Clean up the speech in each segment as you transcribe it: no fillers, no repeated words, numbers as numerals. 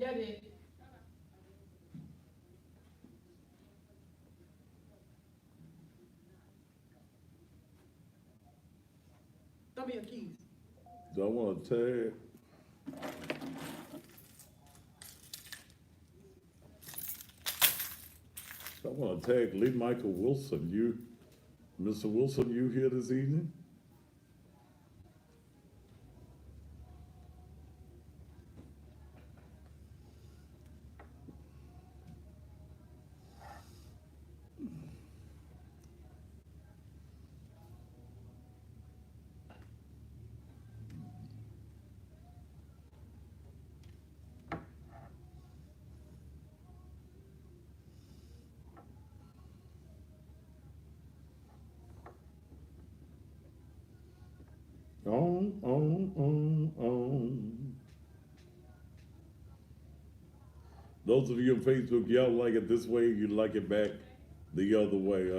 Throw me your keys. Do I want to tag? I want to tag Lee Michael Wilson. Mr. Wilson, you here this evening? On. Those of you on Facebook, y'all like it this way, you like it back the other way.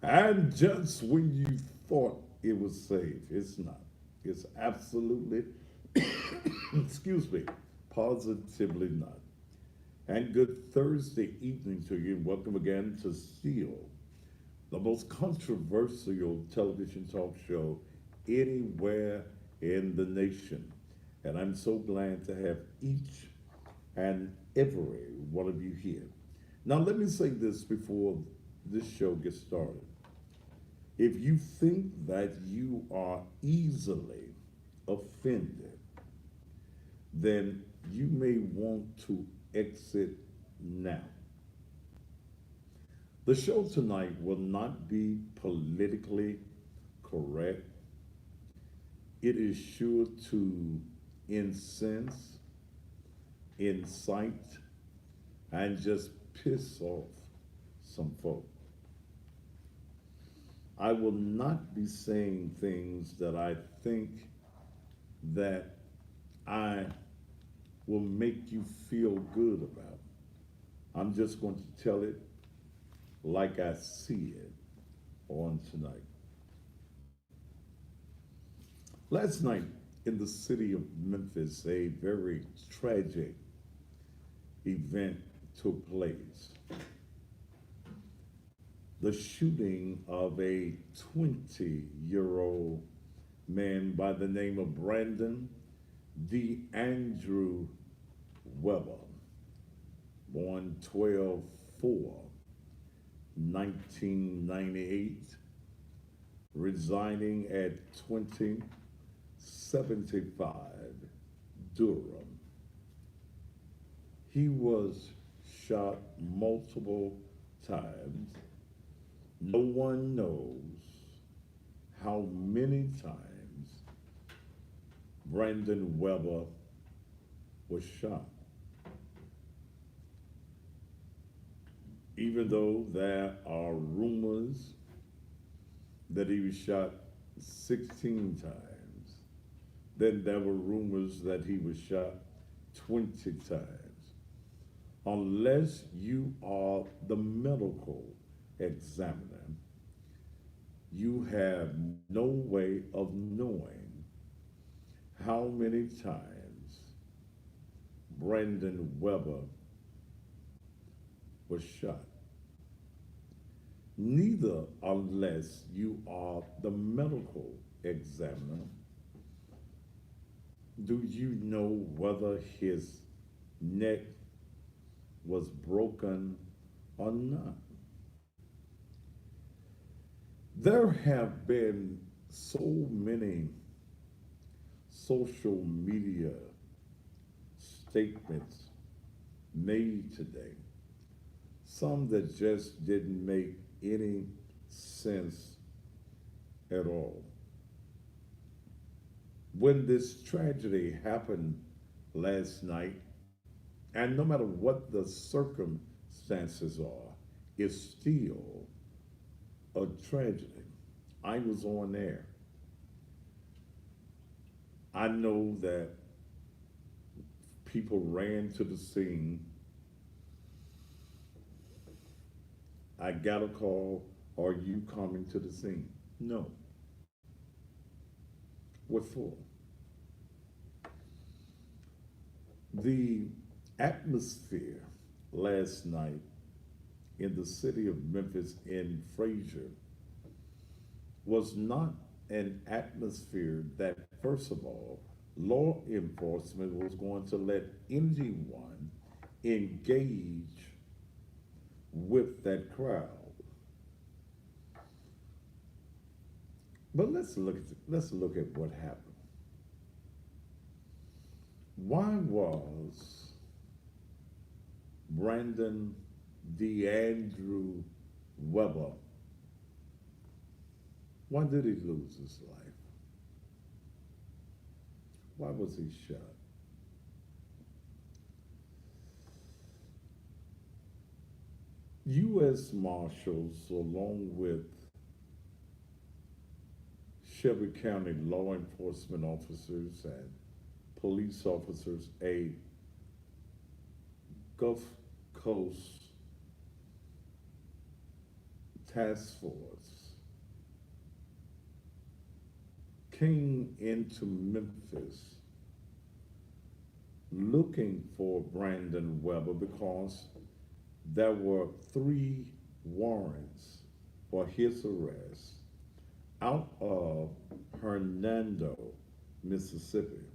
And just when you thought it was safe, it's not. It's absolutely, excuse me, positively not. And good Thursday evening to you. Welcome again to Steel, the most controversial television talk show anywhere in the nation. And I'm so glad to have each and every one of you here. Now, let me say this before this show gets started. If you think that you are easily offended, then you may want to exit now. The show tonight will not be politically correct. It is sure to incense, incite, and just piss off some folk. I will not be saying things that I think that I will make you feel good about. I'm just going to tell it like I see it on tonight. Last night in the city of Memphis, a very tragic event took place. The shooting of a 20-year-old man by the name of Brandon D. Andrew Weber, born 12/4/1998, residing at 2075 Durham. He was shot multiple times. No one knows how many times Brandon Weber was shot. Even though there are rumors that he was shot 16 times, then there were rumors that he was shot 20 times. Unless you are the medical examiner, you have no way of knowing how many times Brandon Weber was shot. Neither, unless you are the medical examiner, do you know whether his neck was broken or not. There have been so many social media statements made today, some that just didn't make any sense at all. When this tragedy happened last night, and no matter what the circumstances are, it's still a tragedy. I was on air. I know that people ran to the scene. I got a call Are you coming to the scene? No. What for? The atmosphere last night in the city of Memphis in Frazier was not an atmosphere that, first of all, law enforcement was going to let anyone engage with that crowd. But let's look at what happened. Why was Brandon DeAndrew Weber, why did he lose his life? Why was he shot? U.S. Marshals, along with Shelby County law enforcement officers and police officers, a Gulf Coast task force, came into Memphis looking for Brandon Weber because there were 3 warrants for his arrest out of Hernando, Mississippi.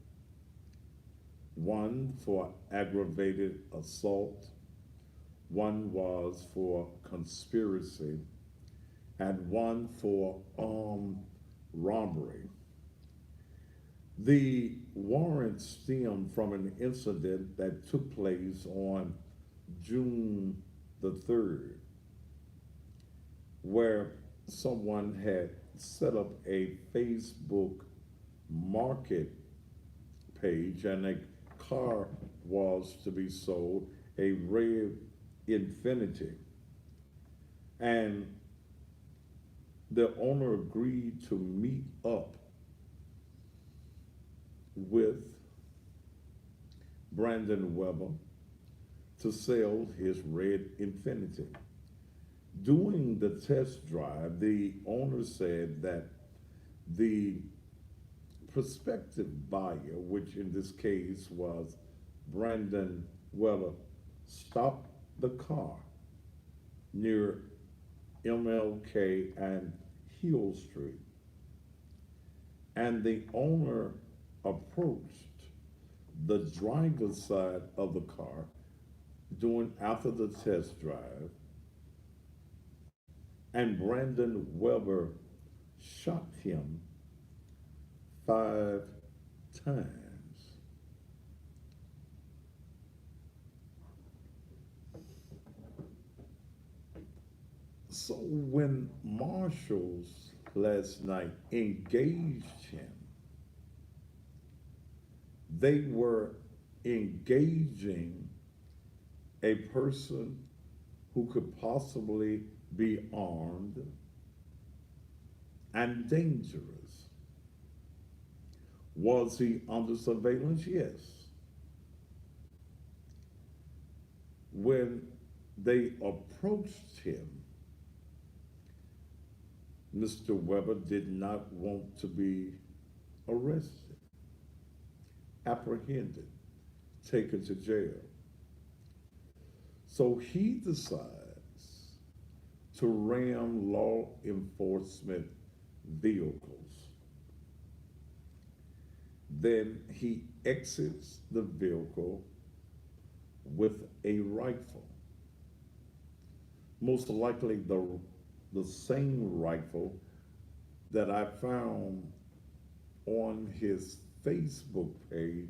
One for aggravated assault, one was for conspiracy, and one for armed robbery. The warrant stemmed from an incident that took place on June the 3rd, where someone had set up a Facebook market page and a car was to be sold, a red Infiniti. And the owner agreed to meet up with Brandon Weber to sell his red Infiniti. During the test drive, the owner said that the prospective buyer, which in this case was Brandon Weber, stopped the car near MLK and Hill Street. And the owner approached the driver's side of the car after the test drive, and Brandon Weber shot him 5 times. So when marshals last night engaged him, they were engaging a person who could possibly be armed and dangerous. Was he under surveillance? Yes. When they approached him, Mr. Weber did not want to be arrested, apprehended, taken to jail. So he decides to ram law enforcement vehicles. Then he exits the vehicle with a rifle, most likely the same rifle that I found on his Facebook page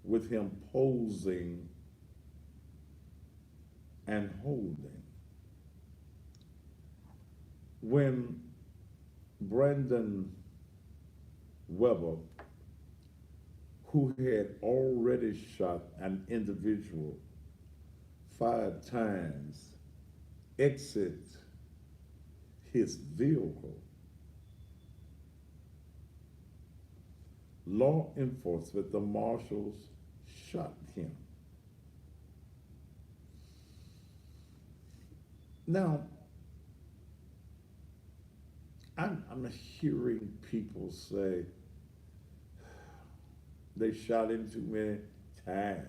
with him posing and holding. When Brandon Weber, who had already shot an individual 5 times, exit his vehicle, law enforcement, the marshals, shot him. Now, I'm hearing people say they shot him too many times.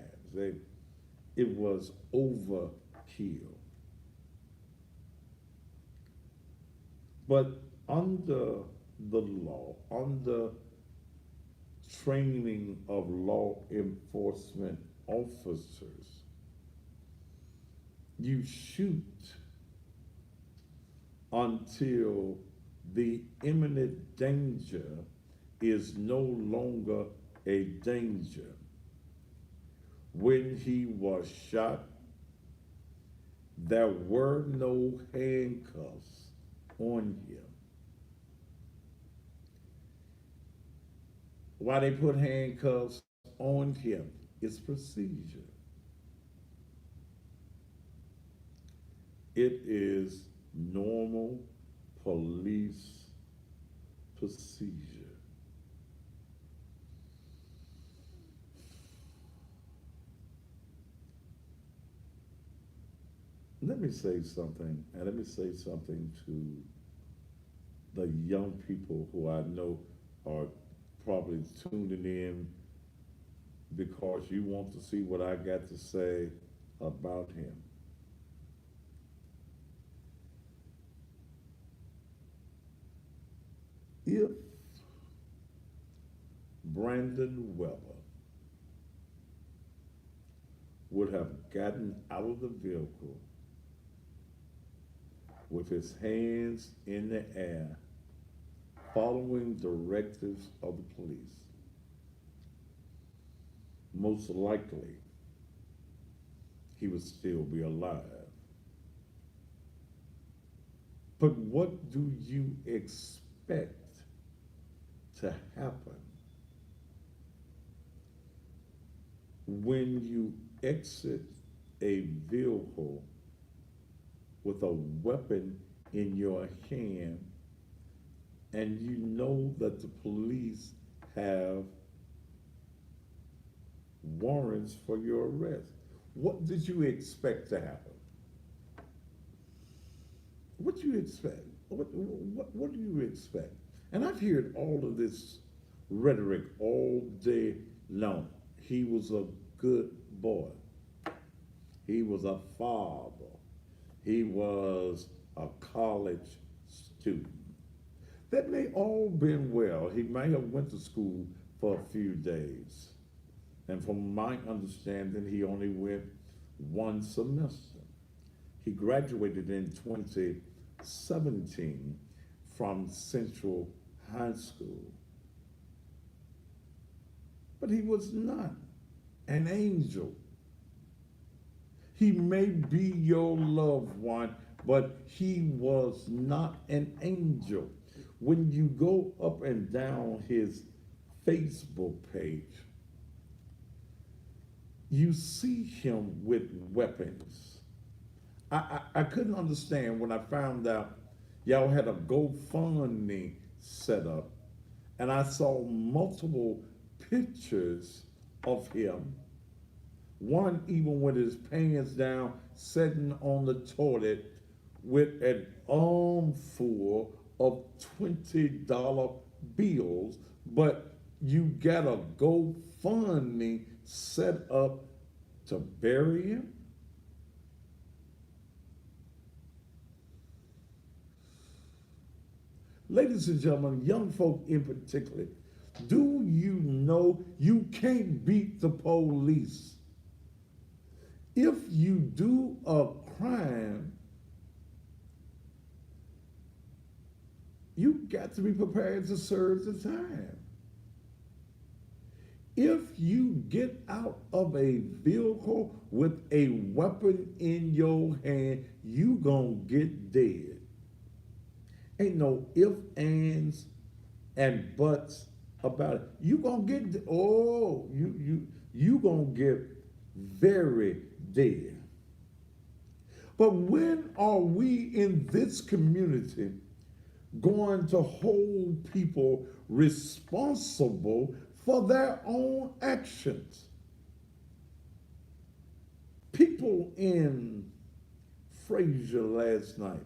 It was overkill. But under the law, under training of law enforcement officers, you shoot until the imminent danger is no longer a danger. When he was shot, there were no handcuffs on him. Why they put handcuffs on him? It's procedure. It is normal police procedure. Let me say something, and let me say something to the young people who I know are probably tuning in because you want to see what I got to say about him. If Brandon Weber would have gotten out of the vehicle with his hands in the air, following directives of the police, most likely he would still be alive. But what do you expect to happen when you exit a vehicle with a weapon in your hand and you know that the police have warrants for your arrest? What did you expect to happen? What do you expect? What do you expect? And I've heard all of this rhetoric all day long. He was a good boy. He was a father. He was a college student. That may all been well. He might have went to school for a few days. And from my understanding, he only went one semester. He graduated in 2017 from Central High School. But he was not an angel. He may be your loved one, but he was not an angel. When you go up and down his Facebook page, you see him with weapons. I couldn't understand when I found out y'all had a GoFundMe set up, and I saw multiple pictures of him. One even with his pants down, sitting on the toilet with an armful of $20 bills, but you got a GoFundMe set up to bury him? Ladies and gentlemen, young folk in particular, do you know you can't beat the police? If you do a crime, you got to be prepared to serve the time. If you get out of a vehicle with a weapon in your hand, you gonna get dead. Ain't no ifs, ands, and buts about it. You gonna get you gonna get very dead. But when are we in this community going to hold people responsible for their own actions? People in Frazier last night,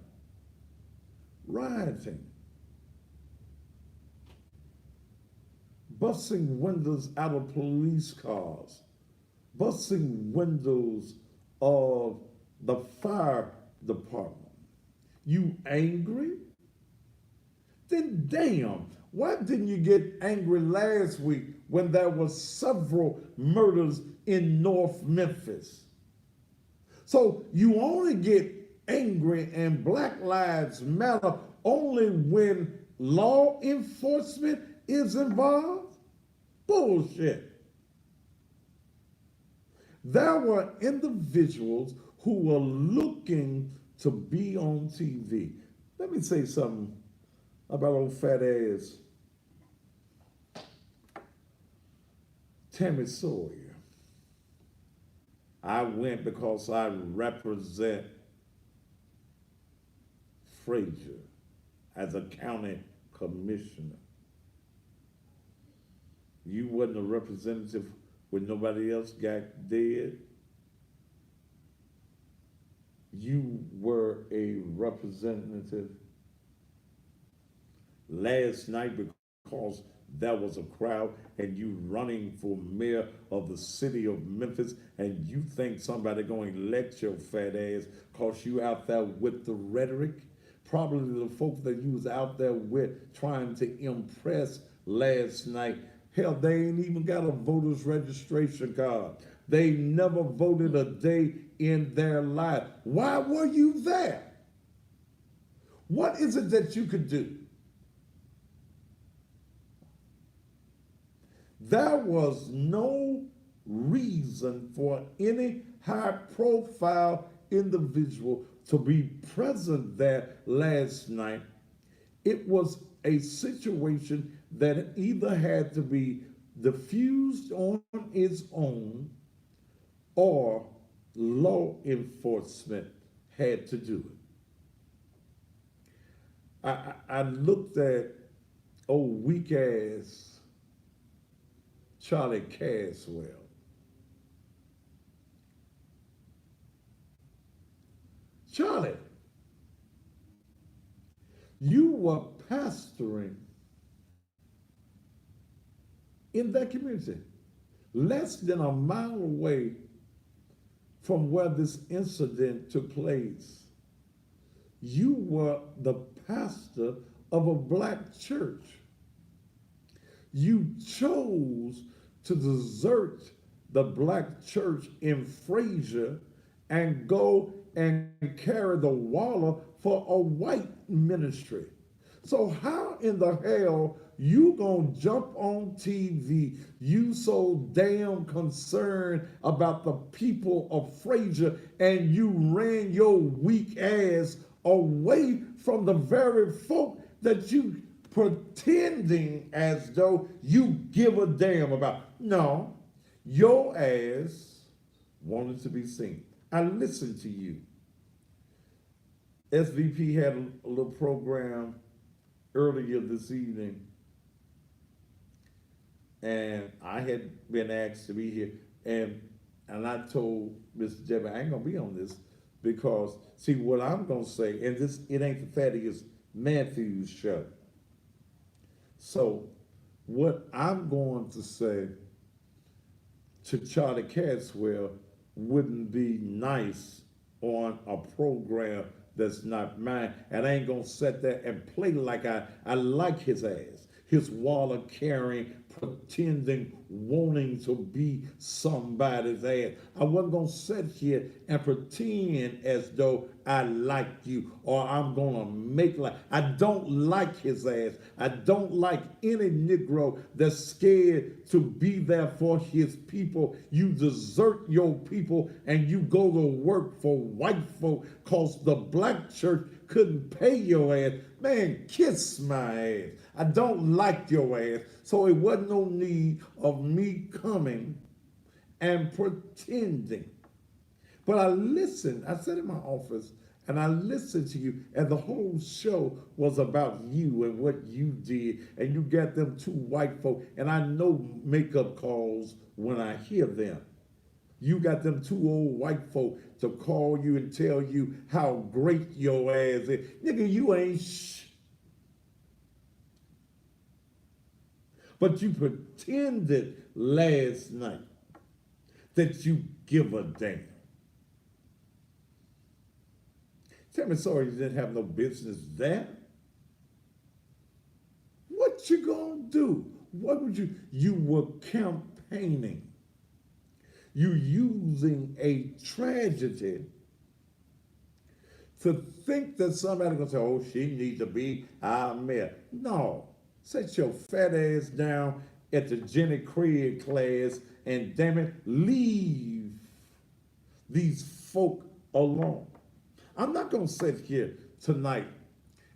rioting, busting windows out of police cars, busting windows of the fire department. You angry? Then damn, why didn't you get angry last week when there was several murders in North Memphis? So you only get angry and Black Lives Matter only when law enforcement is involved? Bullshit. There were individuals who were looking to be on TV. Let me say something about old fat ass Tammy Sawyer. I went because I represent Frazier as a county commissioner. You wasn't a representative when nobody else got dead. You were a representative last night because there was a crowd and you running for mayor of the city of Memphis, and you think somebody going to elect your fat ass because you out there with the rhetoric? Probably the folks that you was out there with trying to impress last night. Hell, they ain't even got a voter's registration card. They never voted a day in their life. Why were you there? What is it that you could do? There was no reason for any high-profile individual to be present there last night. It was a situation that either had to be diffused on its own or law enforcement had to do it. I looked at old weak-ass Charlie Caswell. Charlie, you were pastoring in that community, less than a mile away from where this incident took place. You were the pastor of a black church. You chose to desert the black church in Frazier and go and carry the water for a white ministry. So how in the hell you gonna jump on TV, you so damn concerned about the people of Frazier, and you ran your weak ass away from the very folk that you pretending as though you give a damn about? No, your ass wanted to be seen. I listened to you. SVP had a little program earlier this evening, and I had been asked to be here, and I told Mr. Debbie, I ain't gonna be on this because, see, what I'm gonna say, and this, it ain't the Thaddeus Matthews show. So what I'm going to say to Charlie Caswell wouldn't be nice on a program that's not mine. And I ain't gonna sit there and play like I like his ass, his water carrying, pretending, wanting to be somebody's ass. I wasn't gonna sit here and pretend as though I like you or I'm gonna make like. I don't like his ass. I don't like any Negro that's scared to be there for his people. You desert your people and you go to work for white folk cause the black church couldn't pay your ass. Man, kiss my ass. I don't like your ass. So it wasn't no need of me coming and pretending. But I listened. I sat in my office and I listened to you, and the whole show was about you and what you did, and you got them two white folk, and I know makeup calls when I hear them. You got them two old white folk to call you and tell you how great your ass is. Nigga, you ain't But you pretended last night that you give a damn. Tell me, sorry, you didn't have no business there. What you gonna do? What would you were campaigning. You using a tragedy to think that somebody gonna say, oh, she needs to be our mayor. No, sit your fat ass down at the Jenny Craig class and damn it, leave these folk alone. I'm not gonna sit here tonight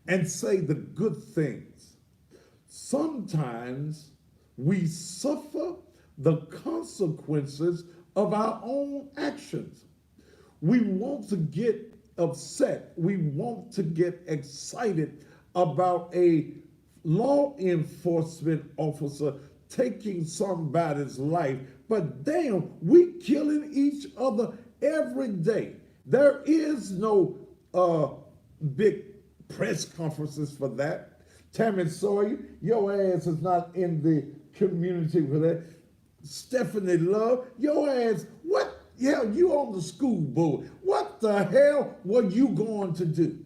and say the good things. Sometimes we suffer the consequences of our own actions. We want to get upset. We want to get excited about a law enforcement officer taking somebody's life, but damn, we killing each other every day. There is no big press conferences for that. Tammy Sawyer, your ass is not in the community for that. Stephanie Love, your ass, what? Yeah, you on the school board. What the hell were you going to do?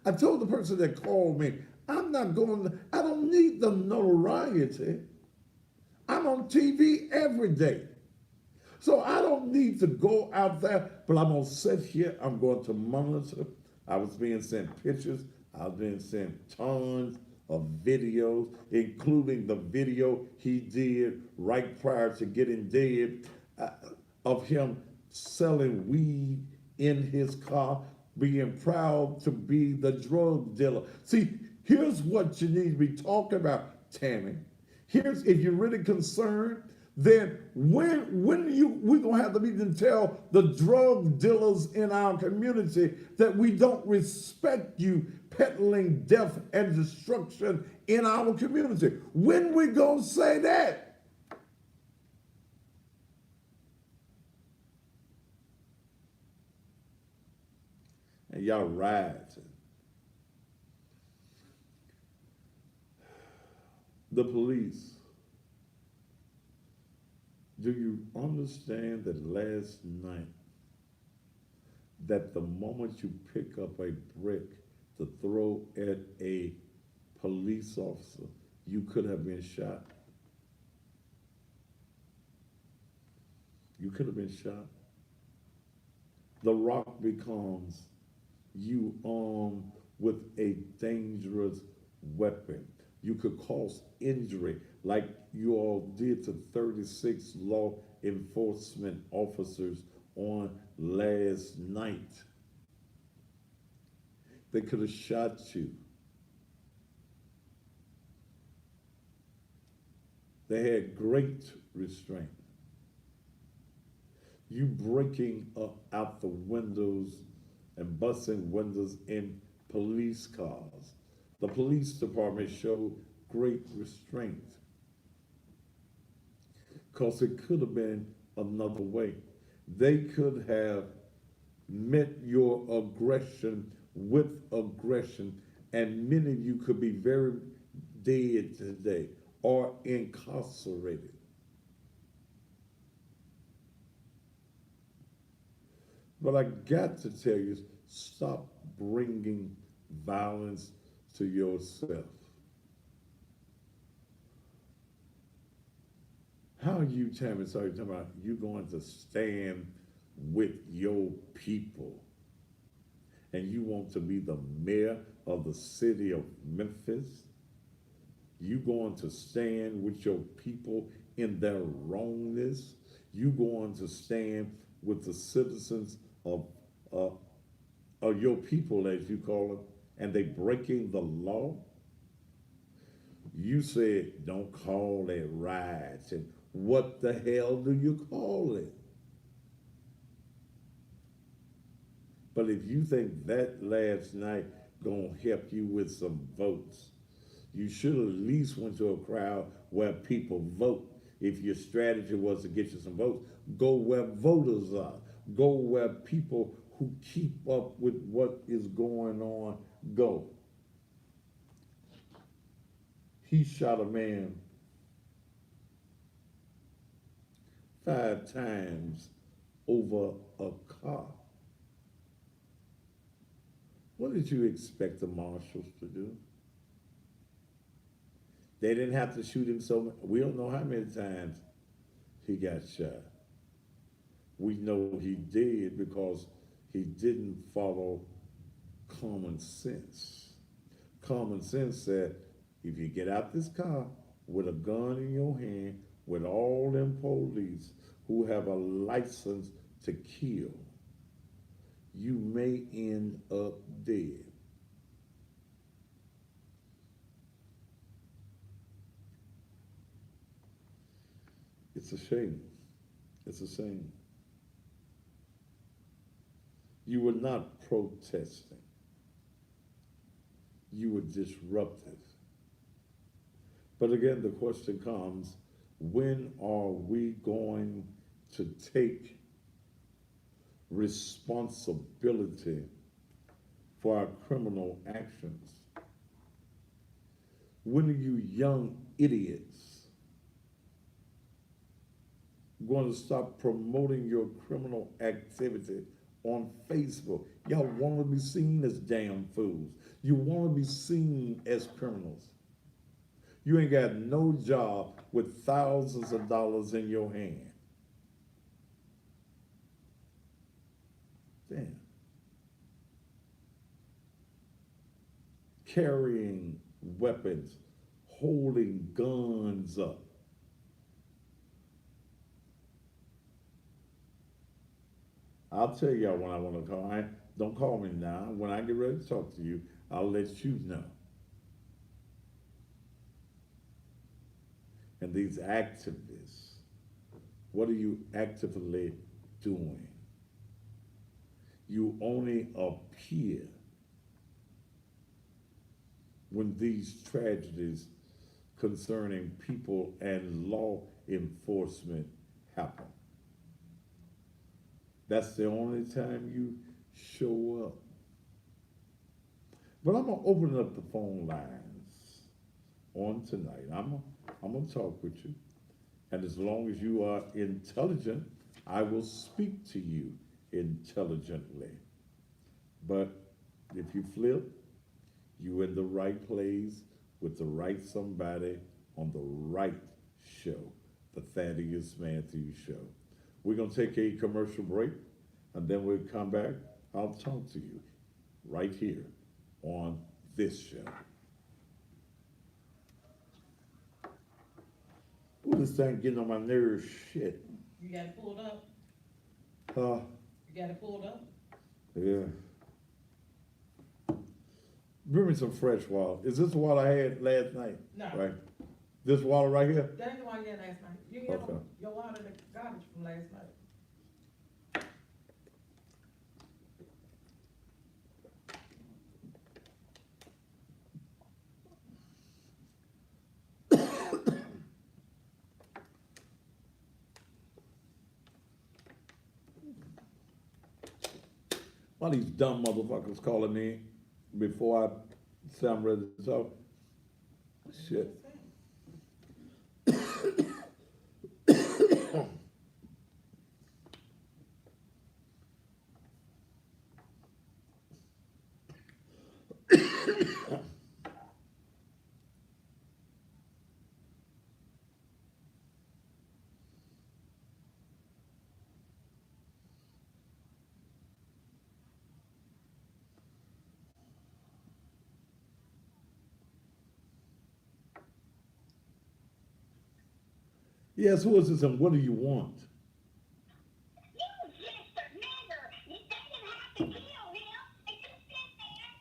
I told the person that called me, I'm not going, I don't need the notoriety. I'm on TV every day. So I don't need to go out there, but I'm going to sit here, I'm going to monitor. I was being sent pictures, I was being sent tons of videos, including the video he did right prior to getting dead of him selling weed in his car, being proud to be the drug dealer. See, here's what you need to be talking about, Tammy. Here's, if you're really concerned, then when we're gonna have to be to tell the drug dealers in our community that we don't respect you peddling death and destruction in our community. When we gonna say that? And y'all rioting. The police. Do you understand that last night, that the moment you pick up a brick to throw at a police officer, you could have been shot? You could have been shot. The rock becomes you armed with a dangerous weapon. You could cause injury like you all did to 36 law enforcement officers on last night. They could have shot you. They had great restraint. You breaking out the windows and busting windows in police cars. The police department showed great restraint because it could have been another way. They could have met your aggression with aggression, and many of you could be very dead today or incarcerated. But I got to tell you, stop bringing violence to yourself. How are you, Tammy, sorry, talking about you going to stand with your people and you want to be the mayor of the city of Memphis? You going to stand with your people in their wrongness? You going to stand with the citizens of your people, as you call them, and they breaking the law? You said, don't call it riots. And what the hell do you call it? But if you think that last night gonna help you with some votes, you should at least went to a crowd where people vote. if your strategy was to get you some votes, go where voters are. Go where people who keep up with what is going on go. He shot a man 5 times over a car. What did you expect the marshals to do? They didn't have to shoot him so much. We don't know how many times he got shot. We know he did because he didn't follow common sense. Common sense said, if you get out this car with a gun in your hand, with all them police who have a license to kill, you may end up dead. It's a shame. It's a shame. You were not protesting. You were disruptive. But again, the question comes, when are we going to take responsibility for our criminal actions? When are you young idiots going to stop promoting your criminal activity on Facebook? Y'all want to be seen as damn fools. You want to be seen as criminals. You ain't got no job with thousands of dollars in your hand. Damn. Carrying weapons, holding guns up. I'll tell y'all when I want to call. Don't call me now. When I get ready to talk to you, I'll let you know. And these activists, what are you actively doing? You only appear when these tragedies concerning people and law enforcement happen. That's the only time you show up. But I'm gonna open up the phone lines on tonight. I'm gonna talk with you. And as long as you are intelligent, I will speak to you intelligently. But if you flip, you in the right place with the right somebody on the right show, the Thaddeus Matthews Show. We're gonna take a commercial break, and then we'll come back. I'll talk to you right here on this show. Ooh, this thing getting on my nerves, shit. You got it pulled up? You got it pulled up? Yeah. Bring me some fresh water. Is this the water I had last night? No. Right. This water right here? That ain't the one you had last night. You Okay. had your water in the garbage from last night. Why these dumb motherfuckers calling me before I say I'm ready to talk? Shit. Yes, who is this and what do you want?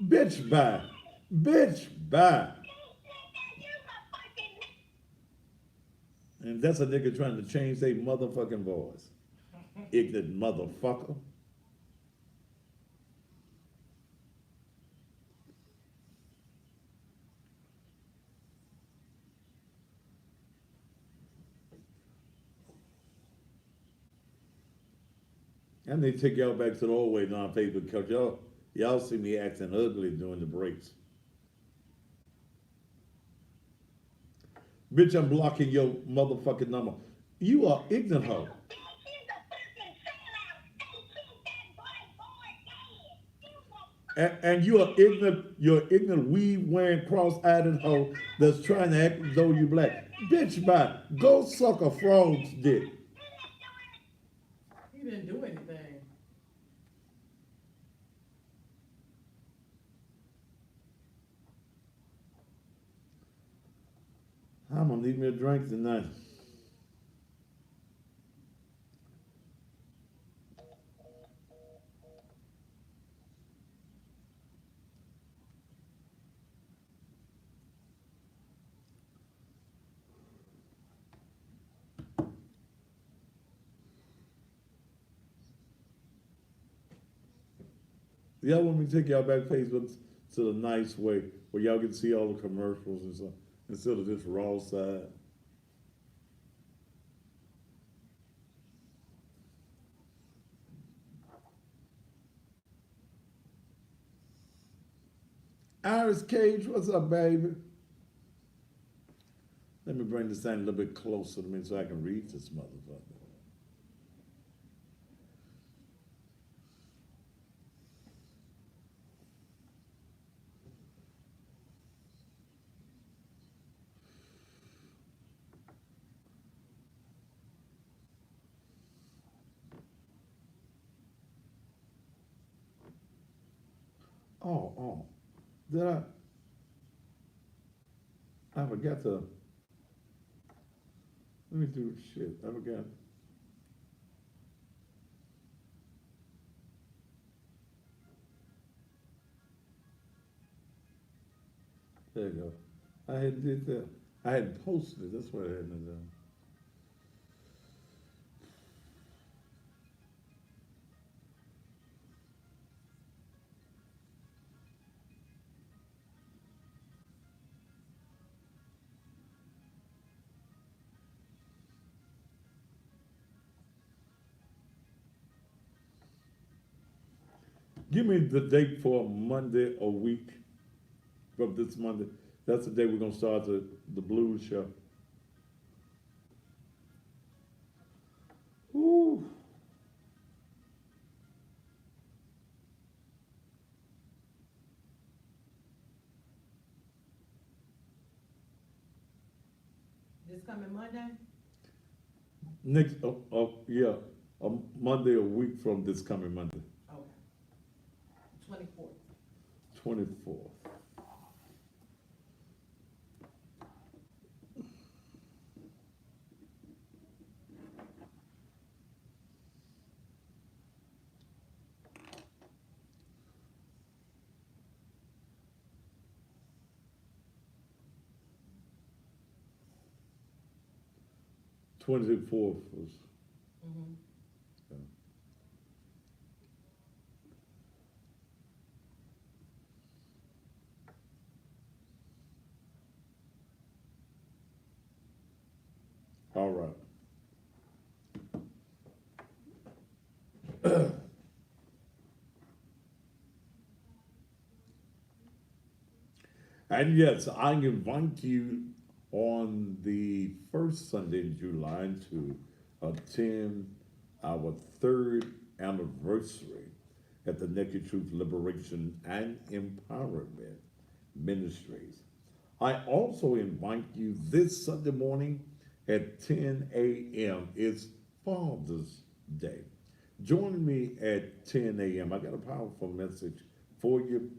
Bitch, bye. Bitch, bye. And that's a nigga trying to change their motherfucking voice. Ignorant motherfucker. And they take y'all back to the old way on Facebook because y'all see me acting ugly during the breaks. Bitch, I'm blocking your motherfucking number. You are ignorant hoe. And you're ignorant weed wearing cross-eyed hoe that's trying to act as though you black. Bitch, bye. Go suck a frog's dick. You didn't do anything. I'm gonna need me a drink tonight. Y'all want me to take y'all back Facebook to the nice way where y'all can see all the commercials and stuff instead of this raw side. Iris Cage, what's up, baby? Let me bring this thing a little bit closer to me so I can read this motherfucker. Oh, did I forgot to, let me do shit, I forgot. There you go. I had did that. I had posted it, that's what I had done. Give me the date for Monday a week from this Monday. That's the day we're gonna start the blues show. Woo. This coming Monday? Next, yeah, Monday a week from this coming Monday, Okay. 24th. 24th. Twenty-fourth was, Mm-hmm. all right. And yes, I invite you on the first Sunday in July to attend our third anniversary at the Naked Truth Liberation and Empowerment Ministries. I also invite you this Sunday morning at 10 a.m. It's Father's Day. Join me at 10 a.m. I got a powerful message for you.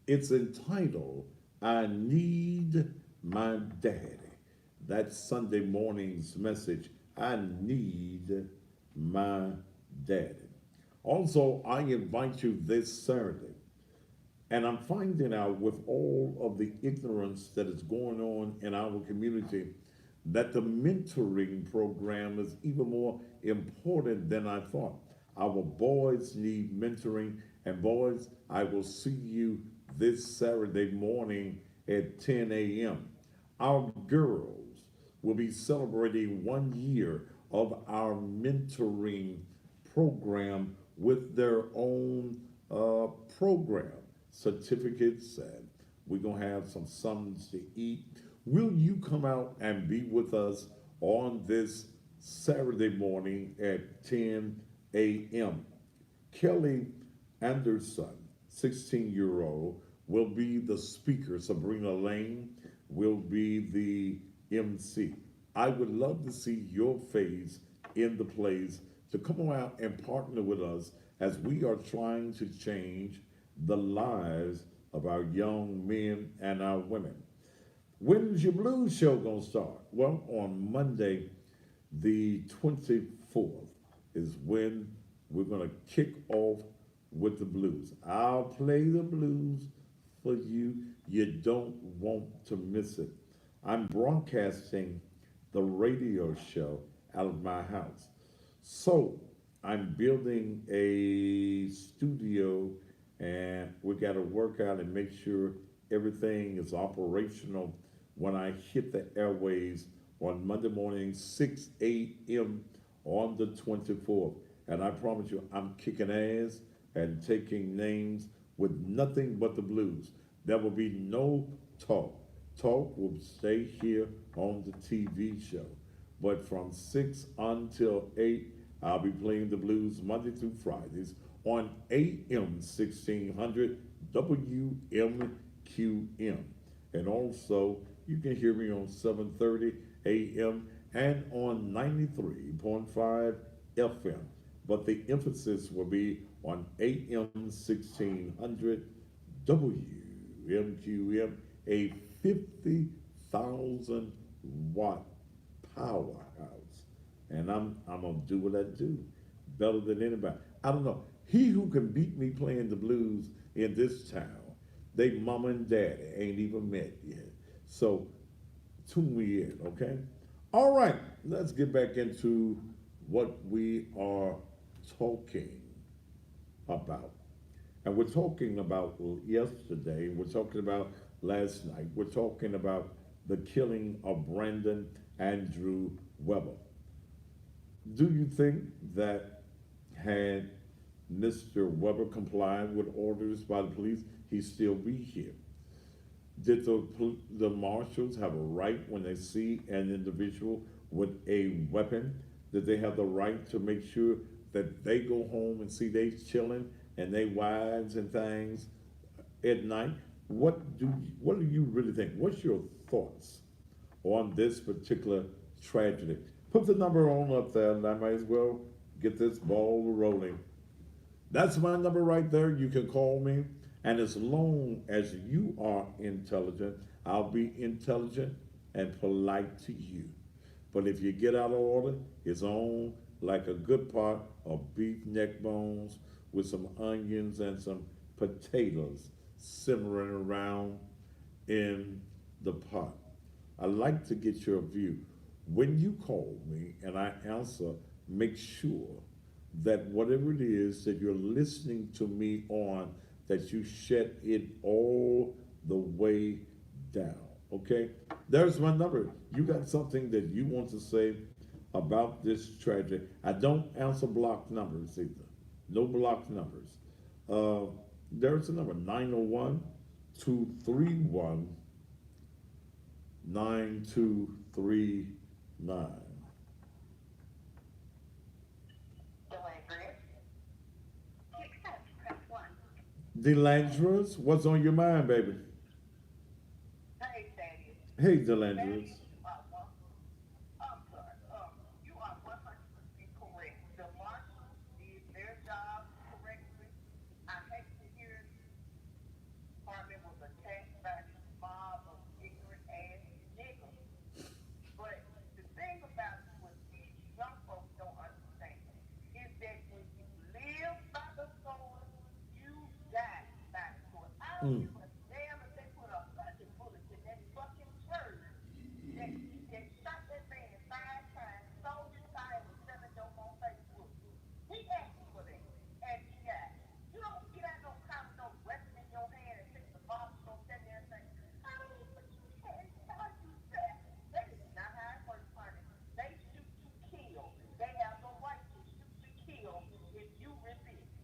It's entitled, I Need My Daddy. That's Sunday morning's message. I need my daddy. Also, I invite you this Saturday, and I'm finding out with all of the ignorance that is going on in our community that the mentoring program is even more important than I thought. Our boys need mentoring, and boys, I will see you this Saturday morning at 10 a.m. Our girls will be celebrating 1 year of our mentoring program with their own program, certificates, and we're going to have some something to eat. Will you come out and be with us on this Saturday morning at 10 a.m.? Kelly Anderson, 16-year-old, will be the speaker. Sabrina Lane will be the MC. I would love to see your face in the place to come out and partner with us as we are trying to change the lives of our young men and our women. When's your blues show gonna start? Well, on Monday, the 24th, is when we're gonna kick off with the blues. I'll play the blues for you. You don't want to miss it. I'm broadcasting the radio show out of my house. So I'm building a studio and we got to work out and make sure everything is operational when I hit the airways on Monday morning, 6 a.m. on the 24th. And I promise you, I'm kicking ass and taking names with nothing but the blues. There will be no talk. Talk will stay here on the TV show. But from 6 until 8, I'll be playing the blues Monday through Fridays on AM 1600 WMQM. And also, you can hear me on 7:30 AM and on 93.5 FM. But the emphasis will be on AM 1600 WMQM, a 50,000 watt powerhouse. And I'm gonna do what I do better than anybody. I don't know. He who can beat me playing the blues in this town, they mama and daddy ain't even met yet. So tune me in, okay? All right, let's get back into what we are talking about. And we're talking about yesterday, we're talking about last night, we're talking about the killing of Brandon Andrew Weber. Do you think that had Mr. Weber complied with orders by the police, he'd still be here? Did the marshals have a right when they see an individual with a weapon? Did they have the right to make sure that they go home and see they chilling and they wives and things at night? What do you really think? What's your thoughts on this particular tragedy? Put the number on up there, and I might as well get this ball rolling. That's my number right there. You can call me. And as long as you are intelligent, I'll be intelligent and polite to you. But if you get out of order, it's on like a good pot of beef neck bones with some onions and some potatoes simmering around in the pot. I like to get your view. When you call me and I answer, make sure that whatever it is that you're listening to me on, that you shut it all the way down. Okay? There's my number. You got something that you want to say about this tragedy. I don't answer blocked numbers either. No blocked numbers. There's a number 901 231 9239. Delandras, what's on your mind, baby? Hey, Thaddeus. Hey, Delandras. Thaddeus, I'm sorry. You are 100% correct. The marshals did their job correctly. I hate to hear department was attacked by this mob of ignorant ass niggas. But the thing about what these young folks don't understand is that when you live by the sword, you die by the sword. I don't Mm. give a damn if they put a fucking bullet in that fucking turd that shot that man 5 times, stole his tire, and sent it dope on Facebook. He asked for that, and he died. You don't get out no car with no weapon in your hand and think the boss is gonna stand there and say, I don't know what you can't tell you that. That is not how it works, honey. They shoot to kill. They have no right to shoot to kill if you resist.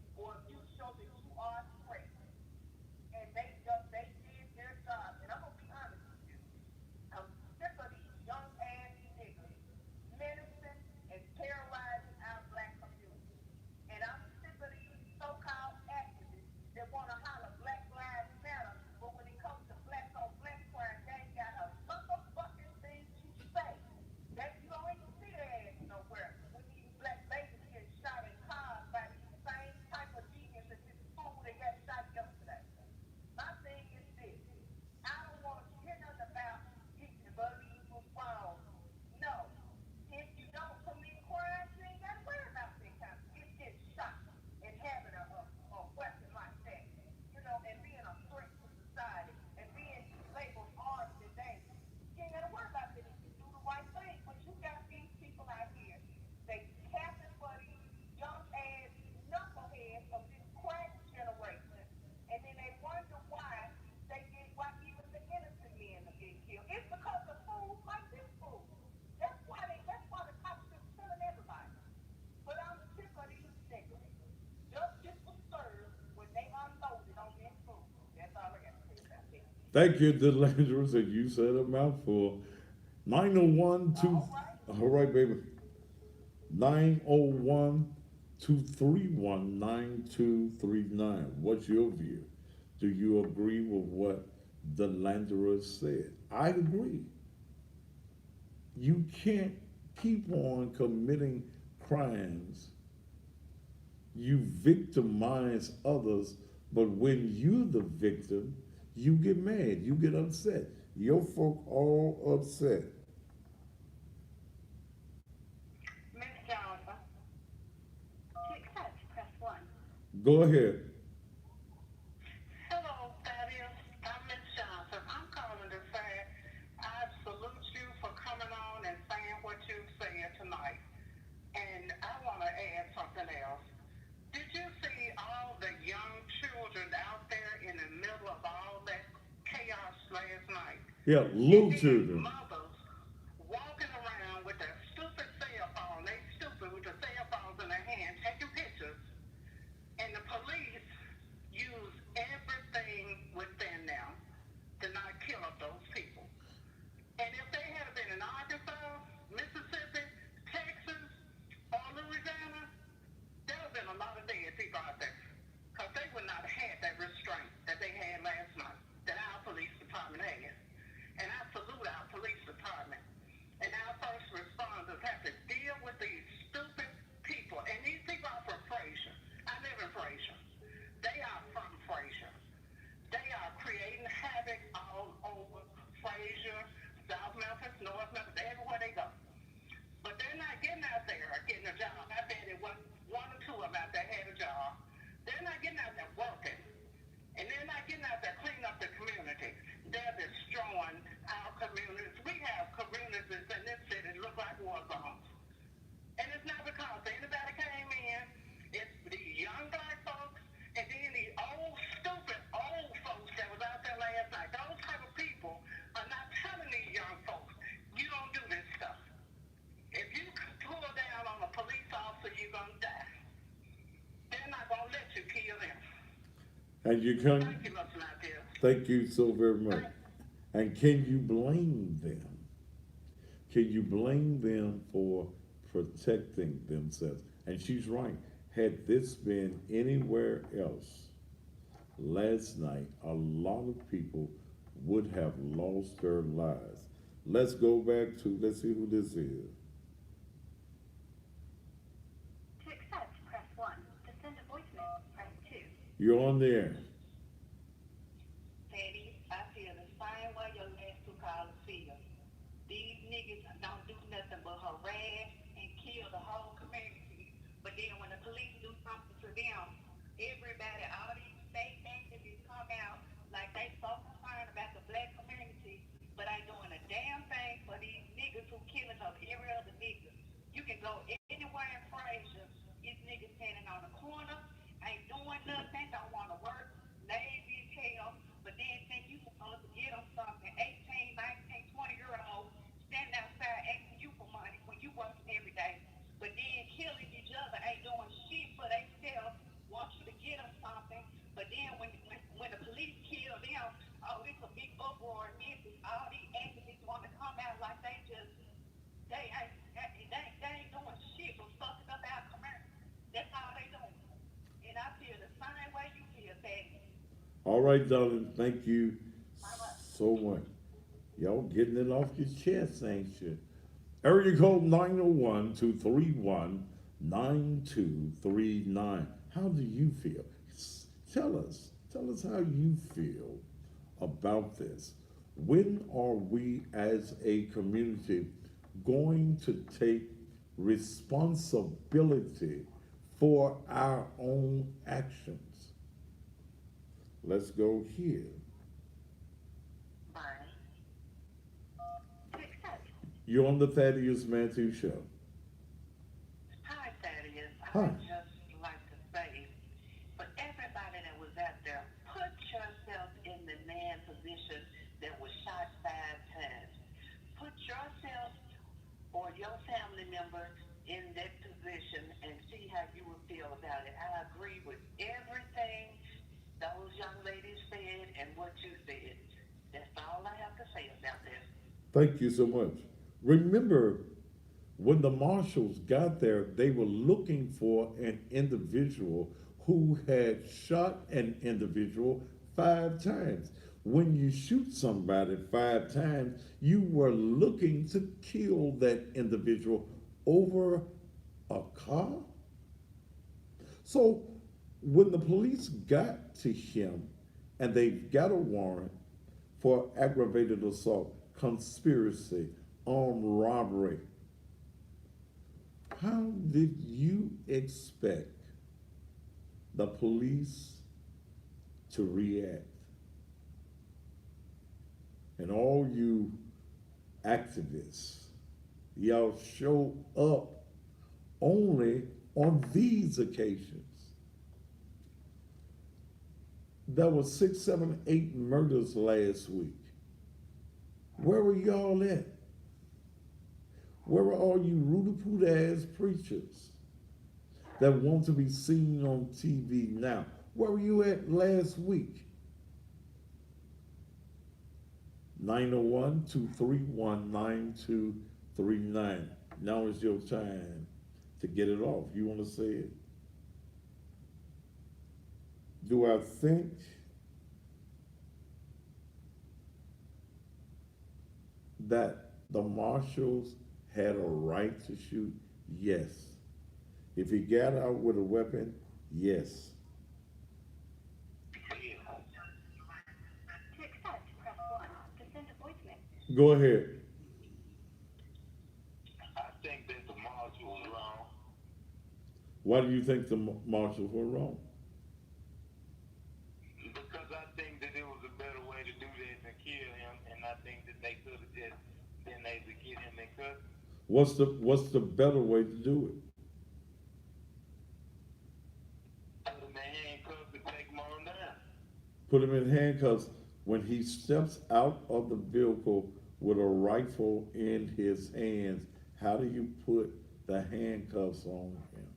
Thank you, Delandris, and you said a mouthful. 901 All right. all right, baby. 901 231 9239. What's your view? Do you agree with what Delandris said? I agree. You can't keep on committing crimes. You victimize others, but when you're the victim, you get mad, you get upset. Your folk all upset. Miss Johnson. To accept, press 1. Go ahead. Hello, Thaddeus. I'm Miss Johnson. I'm calling to say I salute you for coming on and saying what you said tonight. And I want to add something else. Did you see all the young children out there in the middle of all that chaos last night? Yeah, And little then children. mothers walking around with their stupid cell phone. They stupid with the cell phones in their hand, taking pictures. And the police use everything within them to not kill up those people. And if they had been in Arkansas, Mississippi, Texas, or Louisiana, there would have been a lot of dead people out there. Because they would not have had that restraint that they had last night, that our police department has. And I salute our police department. And our first responders have to deal with these stupid people. And these people are from Fraser. I live in Fraser. They are from Fraser. They are creating havoc all over Fraser, South Memphis, North Memphis, everywhere they go. But they're not getting out there getting a job. I bet it was one or two of them out there had a job. They're not getting out there working. And they're not getting out there cleaning up the community. They're destroying our communities. We have communities in this city that look like war zones. And it's not because anybody came in. It's the young black folks and then the old, stupid old folks that was out there last night. Those type of people are not telling these young folks, you don't do this stuff. If you pull down on a police officer, you're going to die. They're not going to let you kill them. And you can Thank you, Mr. Matthews. thank you so very much. And can you blame them? Can you blame them for protecting themselves? And she's right. Had this been anywhere else last night, a lot of people would have lost their lives. Let's go back to, let's see who this is. To accept, press 1. To send a voicemail, press 2. You're on there. Teddy, I feel the same way your last two callers feel. These niggas don't do nothing but harass and kill the whole community. But then when the police do something to them, everybody, all these state activists come out like they so concerned about the black community, but ain't doing a damn thing for these niggas who killing up every other nigga. You can go anywhere in Fraser, these niggas standing on the corner, ain't doing nothing, don't want to work, lazy as hell, but then think you supposed to get them something, 18, 19, 20-year-olds standing outside asking you for money when you working every day, but then killing each other, ain't doing shit for themselves, want you to get them something, but then when the police kill them, oh, it's a big uproar in Memphis. All these activists want to come out like they ain't doing shit but fucking up our community. That's all they doing. And I feel the same way you feel, Peggy. All right, darling. Thank you so much. Y'all getting it off your chest, ain't you? Area code 901 231 9239. How do you feel? Tell us. Tell us how you feel about this. When are we as a community going to take responsibility for our own actions? Let's go here. Barney. To accept. You're on the Thaddeus Matthews Show. Hi, Thaddeus. Hi. I just like to say, for everybody that was out there, put yourself in the man position that was shot 5 times. Put yourself or your family member in that position and see how you would feel about it. I agree with everything those young ladies said and what you said. all I have to say about that. Thank you so much. Remember, when the marshals got there, they were looking for an individual who had shot an individual 5 times. When you shoot somebody 5 times, you were looking to kill that individual over a car. So when the police got to him and they got a warrant for aggravated assault, conspiracy, armed robbery, how did you expect the police to react? And all you activists, y'all show up only on these occasions. There were 6, 7, 8 murders last week. Where were y'all at? Where were all you rooty-poot ass preachers that want to be seen on TV now? Where were you at last week? 901-231-9239. Now is your time to get it off. You want to say it? Do I think that the marshals had a right to shoot? Yes. If he got out with a weapon, yes. To accept, press 1. To send a voicemail. Go ahead. I think that the marshal was wrong. Why do you think the marshals were wrong? Because I think that it was a better way to do this than kill him, and I think that they could have just been able to get him in custody. What's the better way to do it? Put him in handcuffs and take him on down. Put him in handcuffs when he steps out of the vehicle with a rifle in his hands. How do you put the handcuffs on him?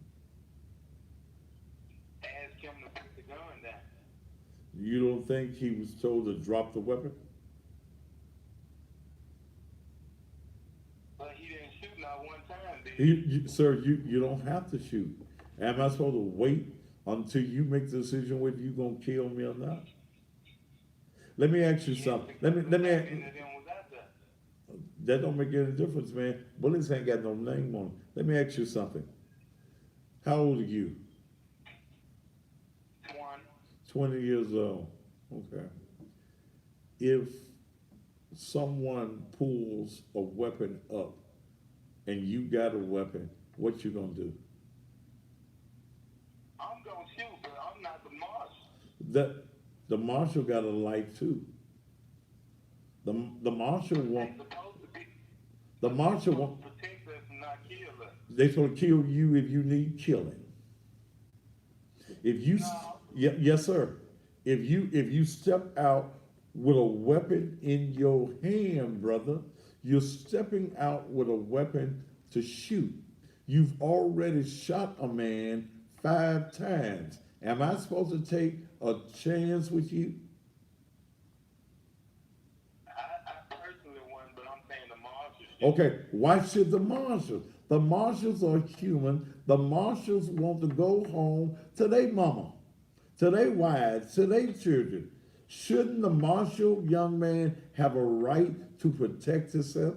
Ask him to put the gun down. You don't think he was told to drop the weapon? But he didn't shoot not one time, did he? Sir, you don't have to shoot. Am I supposed to wait until you make the decision whether you're gonna kill me or not? Let me ask you something. Let me. That don't make any difference, man. Bullets ain't got no name on them. Let me ask you something. How old are you? 20 years old. Okay. If someone pulls a weapon up and you got a weapon, what you gonna do? I'm gonna shoot, but I'm not the marshal. The marshal got a life too. The marshal won't. They're supposed to be. The marshal won't. Protect us and not kill us. They're supposed to kill you if you need killing. If you, No. yes, sir. If you step out with a weapon in your hand, brother, you're stepping out with a weapon to shoot. You've already shot a man 5 times. Am I supposed to take a chance with you? I personally wouldn't, but I'm saying the marshal. Okay, why should the marshals? The marshals are human. The marshals want to go home to their mama, to their wives, to their children. Shouldn't the marshal young man have a right to protect himself?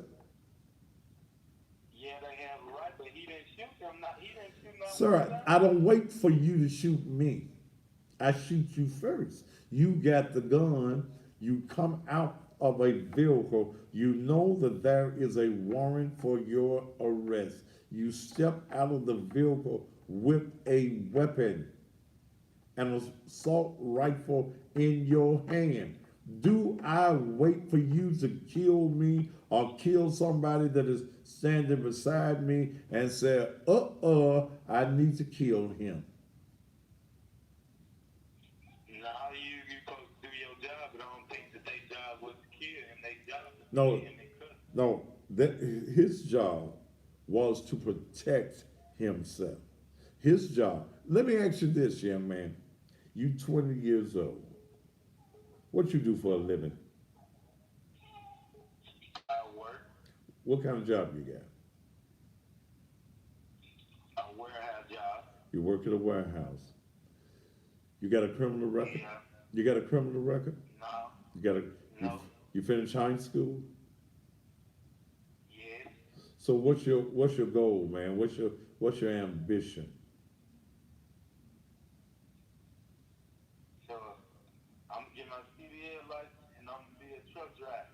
Yeah, they have a right, but he didn't shoot him. He didn't shoot no one Sir, time. I don't wait for you to shoot me. I shoot you first. You got the gun. You come out of a vehicle. You know that there is a warrant for your arrest. You step out of the vehicle with a weapon, an assault rifle in your hand. Do I wait for you to kill me or kill somebody that is standing beside me and say, I need to kill him? No, you supposed to do your job, but I don't think that their job was to kill him. Their job was to No, kill him. no, his job was to protect himself. His job. Let me ask you this, young man. You 20 years old. What you do for a living? what kind of job you got? A warehouse job. You work at a warehouse. You got a criminal record? Yeah. You got a criminal record? No. You got a you, No. you finished high school? Yes. So what's your goal, man? What's your ambition? So I'm getting my CDL license and I'm gonna be a truck driver.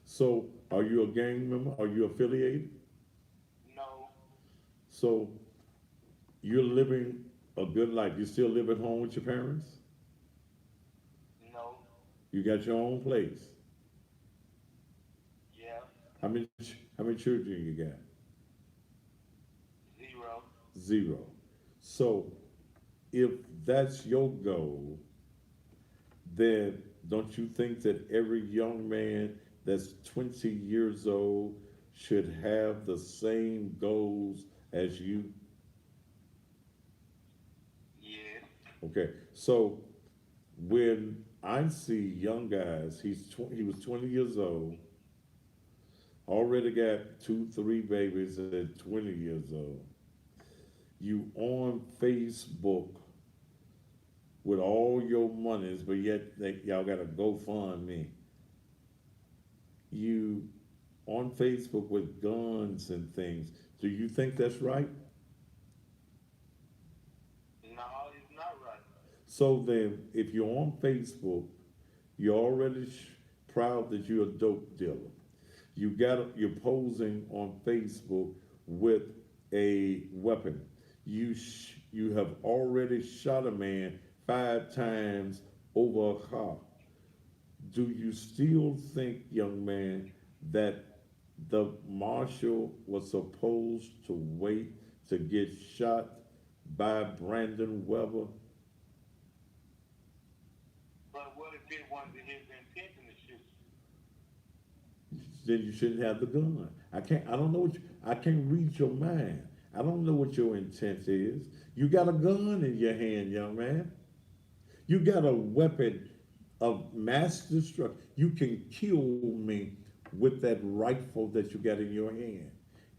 So are you a gang member? Are you affiliated? No. So you're living a good life. You still live at home with your parents? No. You got your own place. Yeah. How many children you got? 0. Zero. So if that's your goal, then don't you think that every young man that's 20 years old should have the same goals as you? Yes. Okay, so when I see young guys, he was 20 years old, already got 2, 3 babies at 20 years old. You on Facebook with all your monies, but yet y'all got a GoFundMe. You on Facebook with guns and things. Do you think that's right? No, it's not right. So then, if you're on Facebook, you're already proud that you're a dope dealer. You're posing on Facebook with a weapon. You have already shot a man 5 times over a car. Do you still think, young man, that the marshal was supposed to wait to get shot by Brandon Weber? But what if it wasn't his intention to shoot? Then you shouldn't have the gun. I don't know I can't read your mind. I don't know what your intent is. You got a gun in your hand, young man. You got a weapon of mass destruction. You can kill me with that rifle that you got in your hand.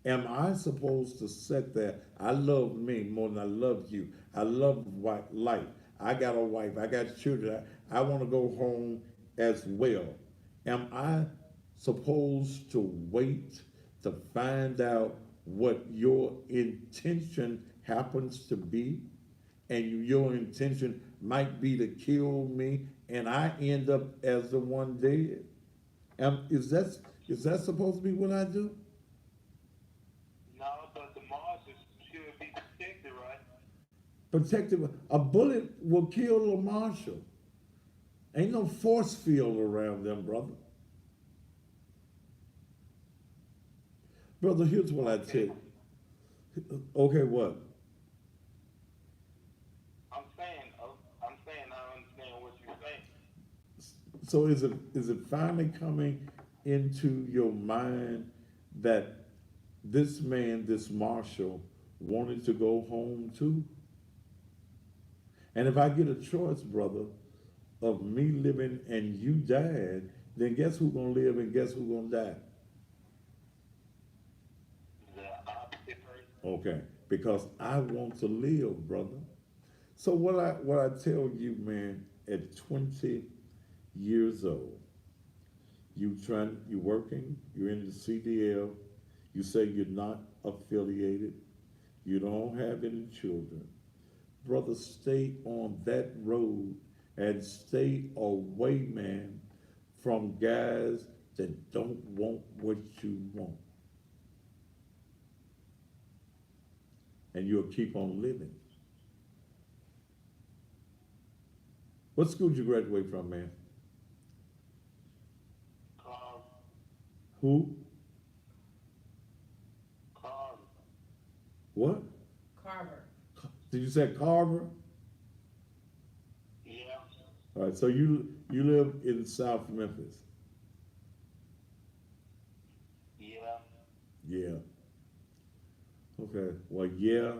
Am I supposed to sit there? I love me more than I love you. I love life. I got a wife. I got children. I want to go home as well. Am I supposed to wait to find out what your intention happens to be? And your intention might be to kill me, and I end up as the one dead. Is that supposed to be what I do? No, but the marshals should be protected, right? Protective. A bullet will kill a marshal. Ain't no force field around them, brother. Brother, here's what I tell you. Okay, what? I'm saying I understand what you're saying. So is it finally coming into your mind that this man, this marshal, wanted to go home too? And if I get a choice, brother, of me living and you died, then guess who's gonna live and guess who's gonna die? The opposite person. Okay, because I want to live, brother. So what I tell you, man, at 20 years old, you're working, you're in the CDL, you say you're not affiliated, you don't have any children. Brother, stay on that road and stay away, man, from guys that don't want what you want. And you'll keep on living. What school did you graduate from, man? Carl. Who? Carl. What? Carver. Did you say Carver? Yeah. All right, so you live in South Memphis. Yeah. Yeah. Okay. Well, yeah,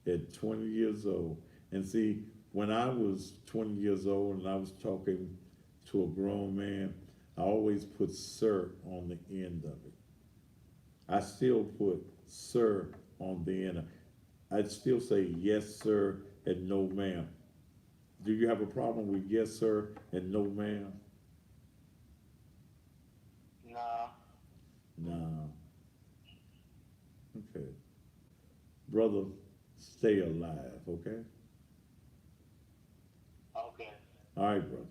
at 20 years old. And see, when I was 20 years old and I was talking to a grown man, I always put sir on the end of it. I still put sir on the end. I'd still say yes, sir, and no, ma'am. Do you have a problem with yes, sir, and no, ma'am? No. No. Okay. Brother, stay alive, okay? Okay. All right, brother.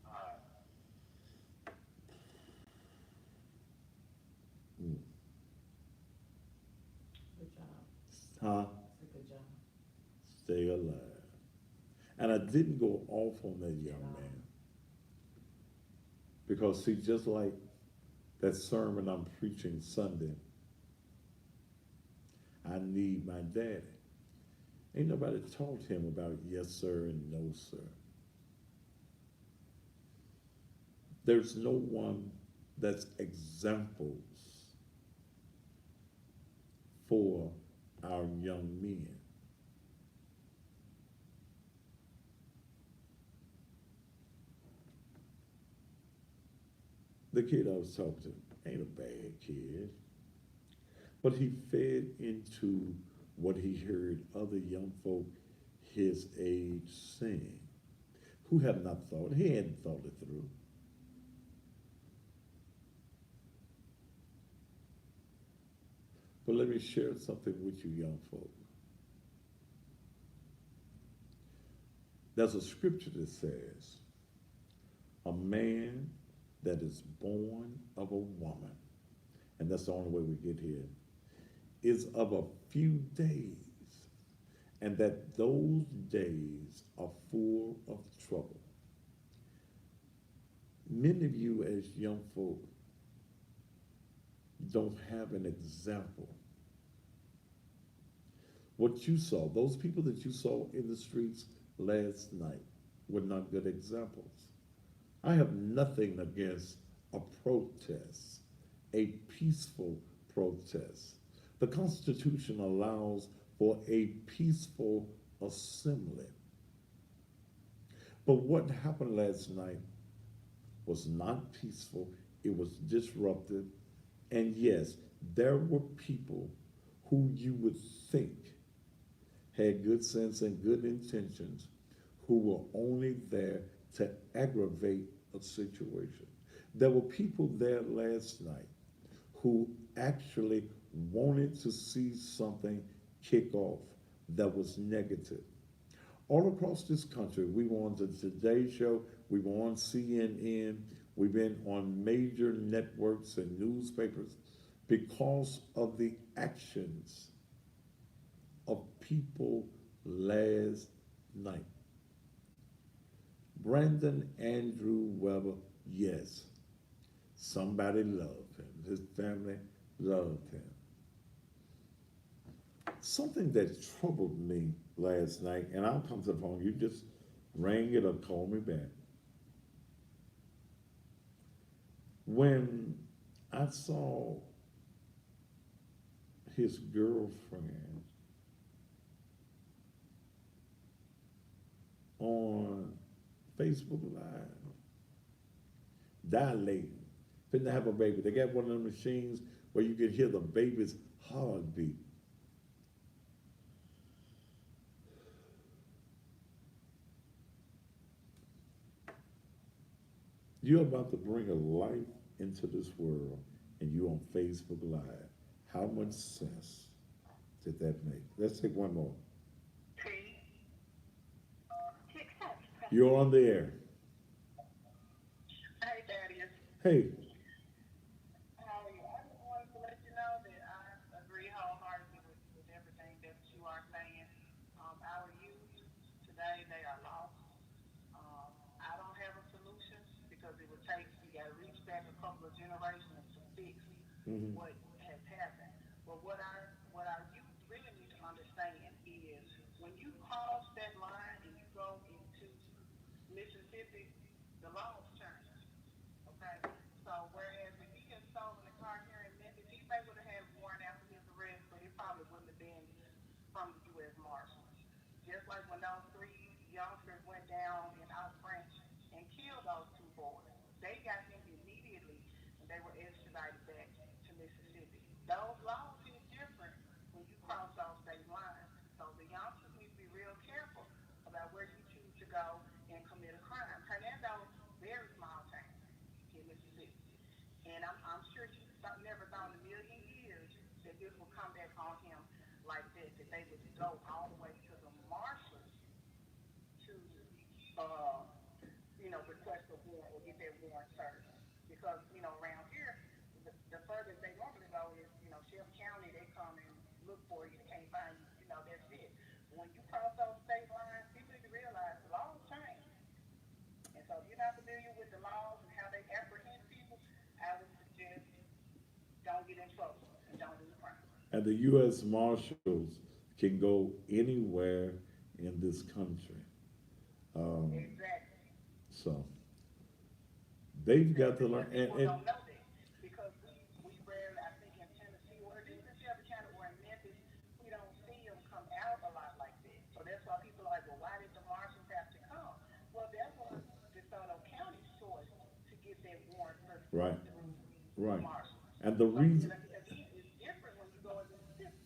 All right. Mm. Good job. Huh? That's a good job. Stay alive. And I didn't go off on that young man. Because, see, just like that sermon I'm preaching Sunday, I need my daddy. Ain't nobody taught him about yes, sir, and no, sir. There's no one that's examples for our young men. The kid I was talking to ain't a bad kid, but he fed into what he heard other young folk his age saying, who have not thought, he hadn't thought it through. But let me share something with you, young folk. There's a scripture that says, a man that is born of a woman, and that's the only way we get here, is of a few days, and that those days are full of trouble. Many of you as young folk don't have an example. What you saw, those people that you saw in the streets last night were not good examples. I have nothing against a protest, a peaceful protest. The Constitution allows for a peaceful assembly. But what happened last night was not peaceful, it was disruptive. And yes, there were people who you would think had good sense and good intentions who were only there to aggravate a situation. There were people there last night who actually wanted to see something kick off that was negative. All across this country, we were on the Today Show, we were on CNN, we've been on major networks and newspapers because of the actions of people last night. Brandon Andrew Weber, yes, somebody loved him. His family loved him. Something that troubled me last night, and I'll come to the phone, you just ring it or call me back. When I saw his girlfriend on Facebook Live, dilating, finna have a baby. They got one of the machines where you can hear the baby's heartbeat. You're about to bring a life into this world and you're on Facebook Live. How much sense did that make? Let's take one more. You're on the air. Hey, Thaddeus. Hey, How are you? I just wanted to let you know that I agree wholeheartedly with everything that you are saying. Our youth today, they are lost. I don't have a solution because it would take, you got to reach back a couple of generations to fix mhm. what has happened. But what our youth really need to understand is when you cross that line and you go into Mississippi, the laws change. Okay? So whereas if he gets stolen a car here in Memphis, he may would have had a warrant after his arrest, but it probably wouldn't have been from the U.S. Marshals. Just like when those three youngsters went down in Oak Branch and killed those two boys, they got him immediately and they were extradited back to Hernando and commit a crime. Hernando, very small town in Mississippi. And I'm sure he never thought in a million years that this would come back on him like that they would go all the way to the marshals to, uh, request a warrant or get their warrant served. Because, around here, the furthest they normally go is, Shelby County, they come and look for you, they can't find you, that's it. When you cross those state lines, people need to realize the laws change. And so if you're not familiar with the laws and how they apprehend people, I would suggest don't get in trouble and don't do the crime. And the U.S. Marshals can go anywhere in this country. Exactly. So they've got to learn. People don't know that because we rarely, I think in Tennessee or even in Shelby County or in Memphis, we don't see them come out a lot like that. So that's why people are like, well, why did the marshals have to come? Well, that was DeSoto County's choice to get that warrant for Right. the Right. marshals. And the So, reason, again, it's different when you go into Mississippi.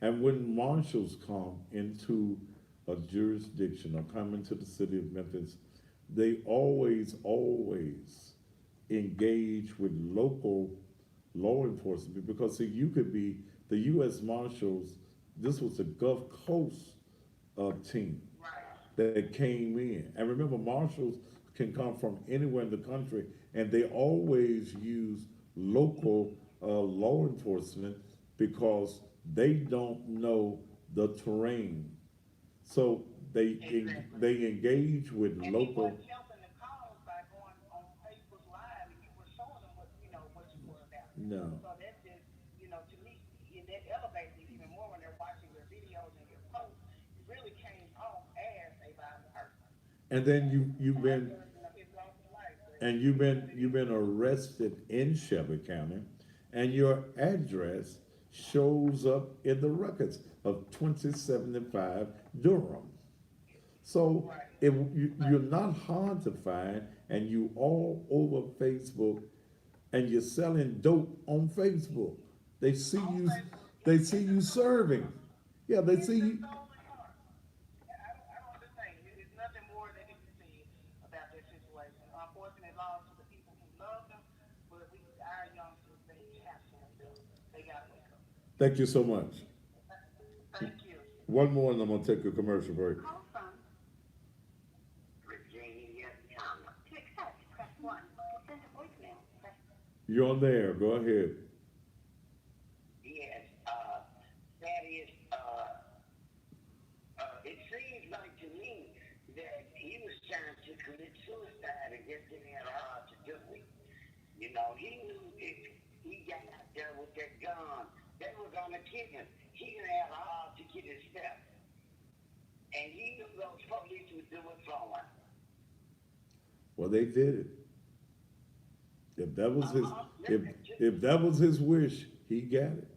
and when marshals come into a jurisdiction or come into the city of Memphis, they always engage with local law enforcement because see, you could be the U.S. Marshals. This was a Gulf Coast team Right. that came in, and remember, marshals can come from anywhere in the country, and they always use local law enforcement because they don't know the terrain, so they engage with And local. he wasn't helping the cause by going on Facebook Live and you were showing them what you were about. No. So that's just, to me, and that elevates it even more when they're watching your videos and your posts. You really came off as a violent person. And then you've And been that's his loss of life. So and you've been arrested in Shelby County, and your address shows up in the records of 2075 Durham. So if you're not hard to find, and you all over Facebook, and you're selling dope on Facebook, they see you serving. Yeah, they see you. I don't understand. It's nothing more that can be said about this situation. Unfortunate loss to the people who love them, but our youngsters, they have to wake up. They got to wake up. Thank you so much. Thank you. One more, and I'm gonna take a commercial break. Call from Virginia Thomas. To accept, press 1. To send a voicemail, press. You're on there. Go ahead. Yes, that is, it seems like to me that he was trying to commit suicide and just didn't have hard to do it. He knew if he got out there with that gun, they were gonna kill him. He didn't have hard to get his step. And he knew those police would do it for him. Well, they did it. If that was if that was his wish, he got it.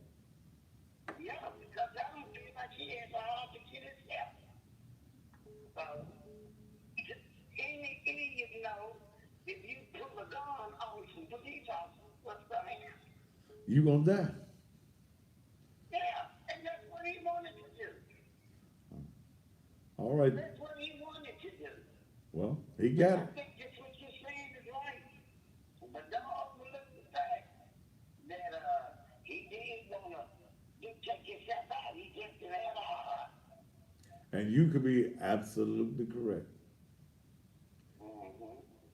Yeah, because I don't feel like he has hard to get his step. Any if you pull a gun on some police officers, what's gonna happen? You gonna die. Yeah, and that's what he wanted to do. All right. That's what he wanted to do. Well, he got I it. think that's what you're saying is right. But don't overlook the fact that he did want to take himself out. He just didn't have a heart. And you could be absolutely correct. Mm-hmm.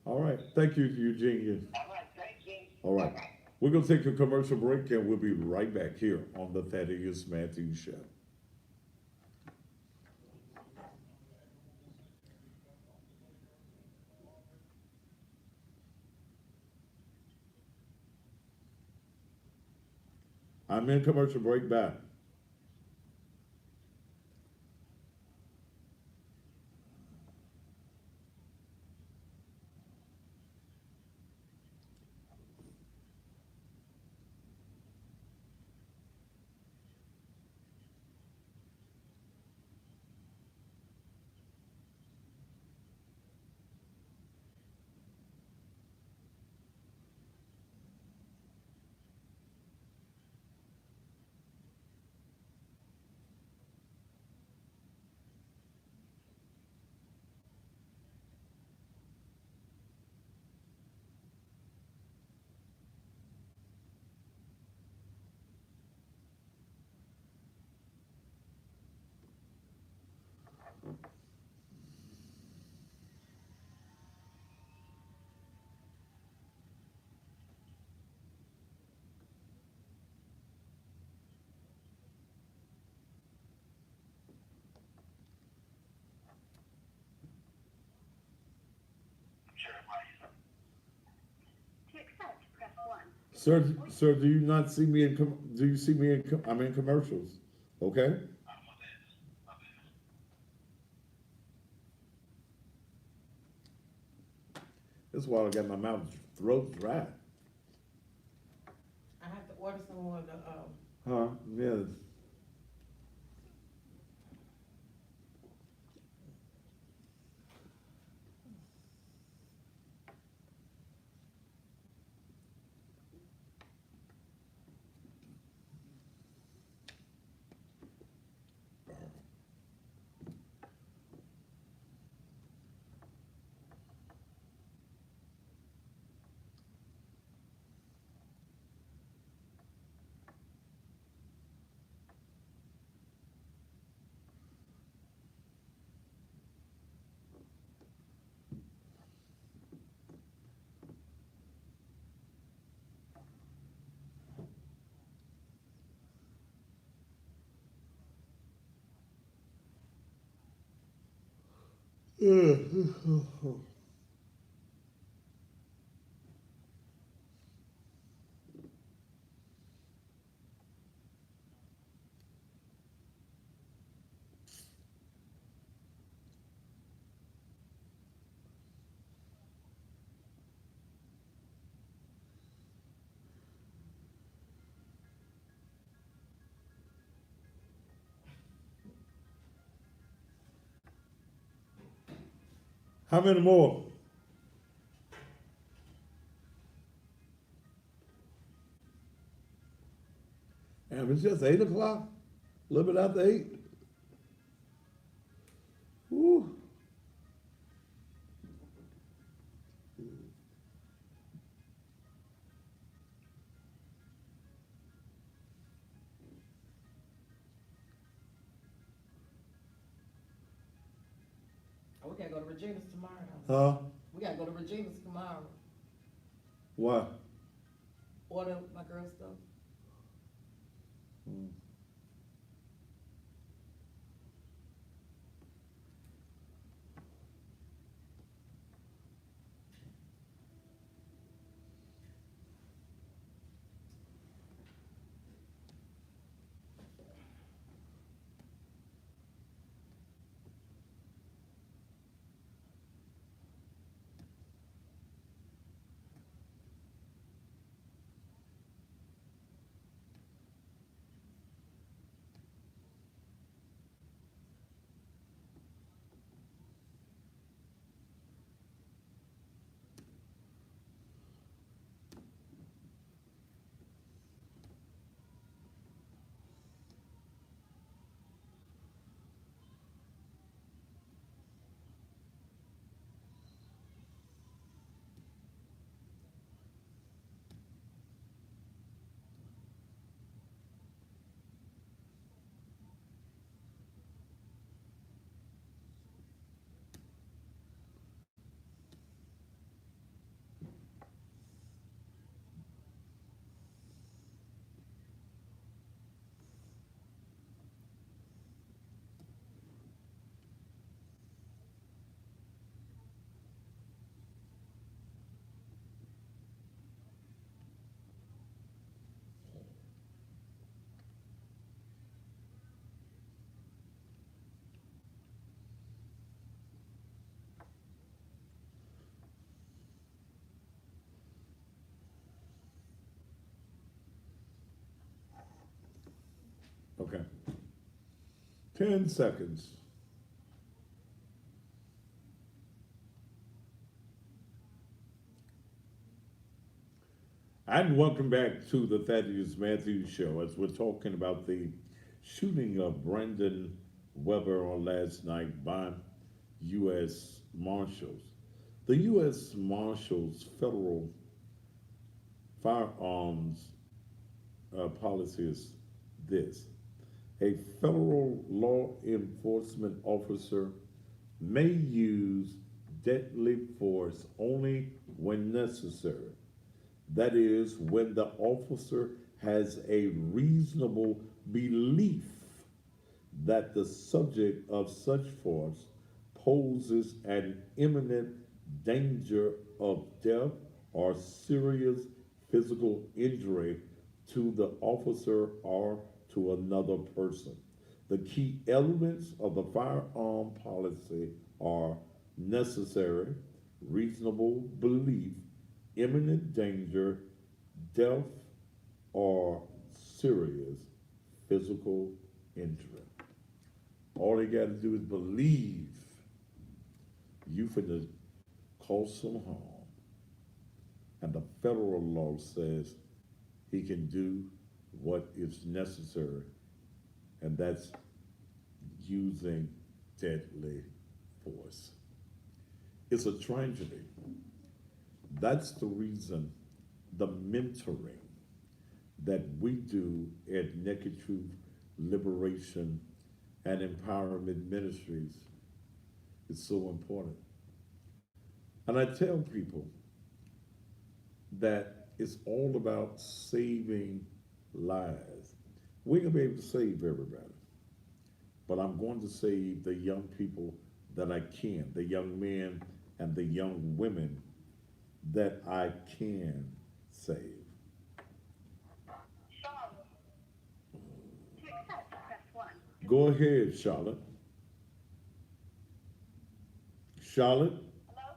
All right. Thank you, Eugenia. All right, thank you. All right. Bye-bye. We're gonna take a commercial break, and we'll be right back here on the Thaddeus Matthews Show. I'm in commercial break back. To accept, press 1. Sir, do you not see me do you see me I'm in commercials, okay? That's why I got my mouth, throat dry. I have to order some more of the, Huh, yeah. How many more? And it's just 8 o'clock, a little bit after 8. Woo. oh, we gotta go to Regina's tomorrow. Huh? We gotta go to Regina's tomorrow. Why? Order my girl stuff. Hmm. Okay. 10 seconds. And welcome back to the Thaddeus Matthews Show as we're talking about the shooting of Brandon Weber on last night by U.S. Marshals. The U.S. Marshals federal firearms policy is this: a federal law enforcement officer may use deadly force only when necessary. That is, when the officer has a reasonable belief that the subject of such force poses an imminent danger of death or serious physical injury to the officer or to another person. The key elements of the firearm policy are necessary, reasonable belief, imminent danger, death, or serious physical injury. All they got to do is believe you finna cause some harm. And the federal law says he can do what is necessary, and that's using deadly force. It's a tragedy. That's the reason the mentoring that we do at Naked Truth Liberation and Empowerment Ministries is so important. And I tell people that it's all about saving lives. We're gonna be able to save everybody, but I'm going to save the young people that I can, the young men and the young women that I can save. Charlotte, To accept, press 1. Go ahead, Charlotte. Charlotte? hello?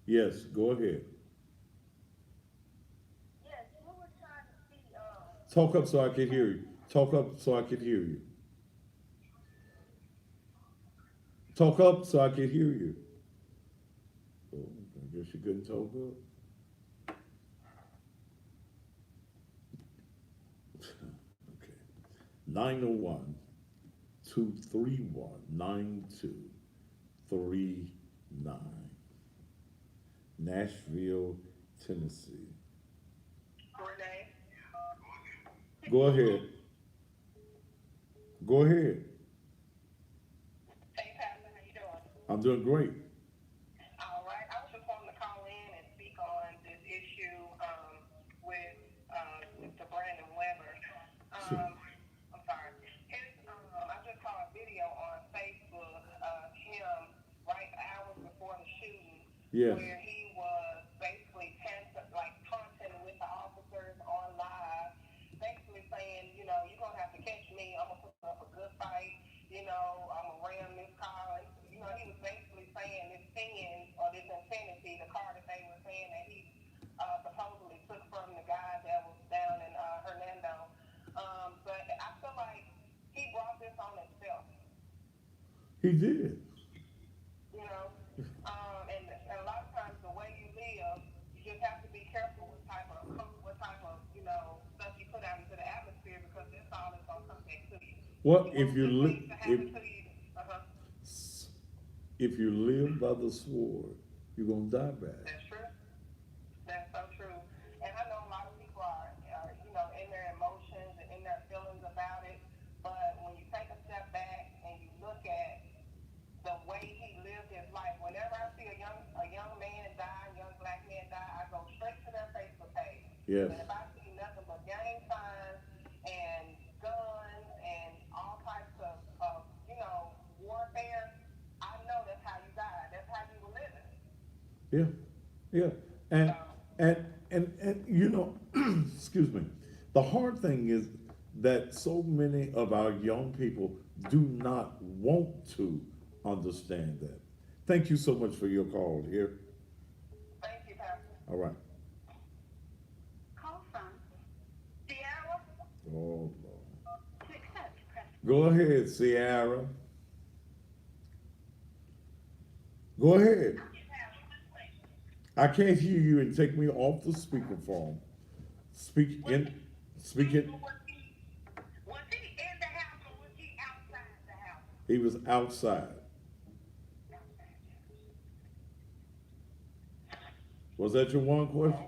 Yes, go ahead. Yes, we were trying to see, Talk up so I can hear you. Talk up so I can hear you. Talk up so I can hear you. Oh, I guess you couldn't talk up. Okay. 901 231 9239. Nashville, Tennessee. Renee. Go ahead. Go ahead. Hey, Pastor, how you doing? I'm doing great. All right, I was just wanting to call in and speak on this issue with Mr. Brandon Weber. I'm sorry. I just saw a video on Facebook of him right hours before the shooting, Yes. where he was basically taunting with the officers on live, basically saying, you know, you're gonna have to catch me. I'm gonna put up a good fight. You know, I'm gonna ram this car. And, you know, he was basically saying this sin or this infinity, the car that they were saying that he supposedly took from the guy that was down in Hernando. But I feel like he brought this on himself, He did. you know. And a lot of times the way you live, you just have to be careful what type of you know stuff you put out into the atmosphere, because that's all that's gonna come back to you. Well, You if know, you good live, things to happen to you. Uh-huh. if you live by the sword, you're gonna die by it. That's true. That's so true. And I know a lot of people are you know, in their emotions and in their feelings about it. But when you take a step back and you look at the way he lived his life, whenever I see a young man die, a young black man die, I go straight to their Facebook page. Yes. And if I see nothing but gang signs and guns and all types of you know, warfare, I know that's how you died. That's how you were living. Yeah, yeah. And you know, excuse me. The hard thing is that so many of our young people do not want to understand that. Thank you so much for your call here. Thank you, Pastor. All right. Call from. Sierra? Oh, Lord. To accept, press Go ahead, Sierra. Go ahead. I can't hear you, and take me off the speakerphone. Speak in. Was he in the house or was he outside the house? He was outside. Was that your one question?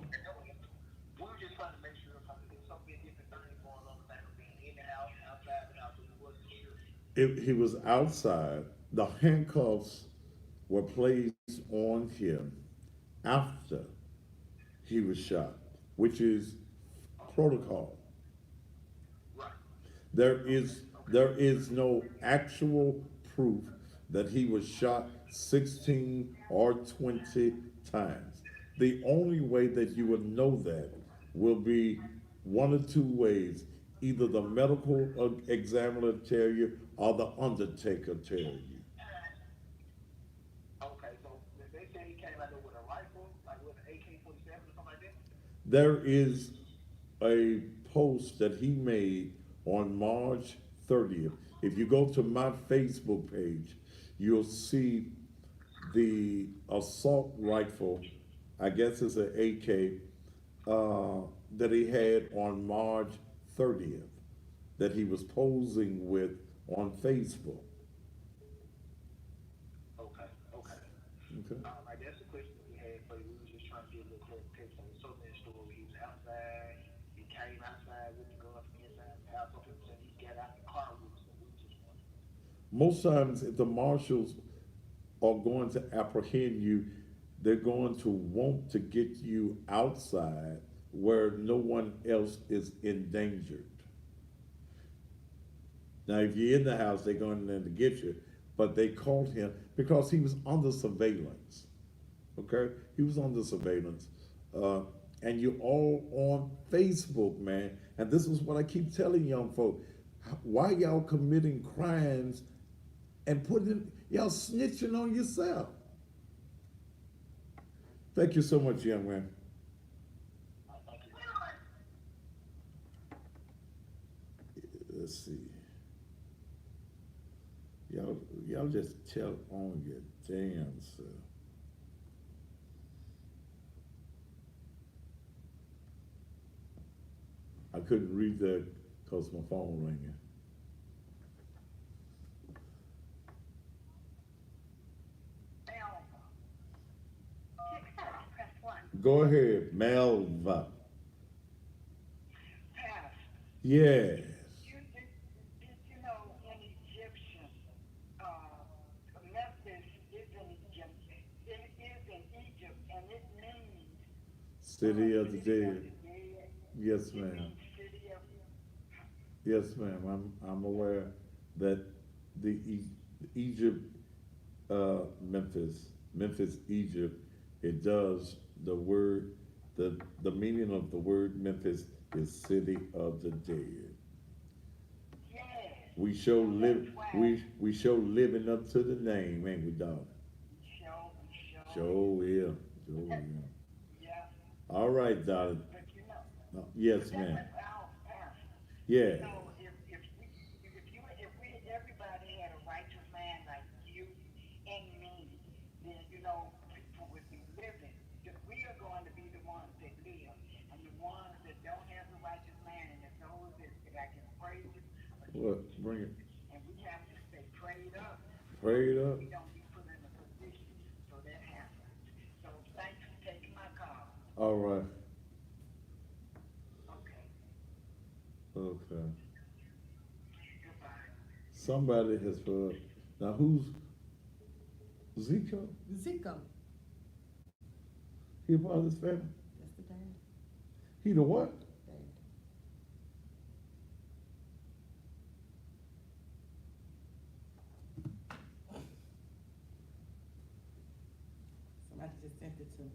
We were just trying to make sure because there's so many different things going on about him being in the house, outside the house, and we wasn't sure. He was outside. The handcuffs were placed on him after he was shot, which is protocol. Right. There is no actual proof that he was shot 16 or 20 times. The only way that you would know that will be one of two ways. Either the medical examiner tell you or the undertaker tell you. Okay, so they say he came out there with a rifle, like with an AK-47 or something like that? There is a post that he made on March 30th. If you go to my Facebook page, you'll see the assault rifle, I guess it's an AK, that he had on March 30th, that he was posing with on Facebook. Okay, okay. Okay. Like that's the question we had for you. We was just trying to get a little clarification on so many stories. He was outside, he came outside with the gun from inside the house. Some people said he got out the car with him. We just wondered. Most times, if the marshals are going to apprehend you, they're going to want to get you outside where no one else is endangered. Now, if you're in the house, they're going in to get you, but they called him because he was under surveillance. Okay? He was under surveillance. And you're all on Facebook, man. And this is what I keep telling young folk. Why y'all committing crimes and putting, y'all snitching on yourself? Thank you so much, young man. Let's see. Y'all just tell on your damn self. I couldn't read that because my phone ringing. To accept, press 1. Go ahead, Melva. Pastor, Yes. did you know in Egyptian, Memphis is in Egypt, it is in Egypt, and it means City of the Dead. dead. Yes, It ma'am. means city of. Yes, ma'am. I'm aware that the Egypt, Memphis, Egypt. It does the word, the meaning of the word Memphis is city of the dead. Yes. We show we show living up to the name, ain't we, dog? Show. Sure will. Sure will. Yeah. All right, darling. But you know. Yes, That ma'am. went out fast. Yeah. So if we everybody had a righteous man like you and me, then people would be living. We are going to be the ones that live, and the ones that don't have the righteous man, and it's those that can praise it. What? Bring it. And we have to stay prayed up. Pray it up. We don't be put in a position so that happens. So thanks for taking my call. All right. Okay. Okay. Goodbye. Somebody has put. Now who's Zico? Zico, He a part of this family? that's the dad. He the what? Dad. Somebody just sent it to me.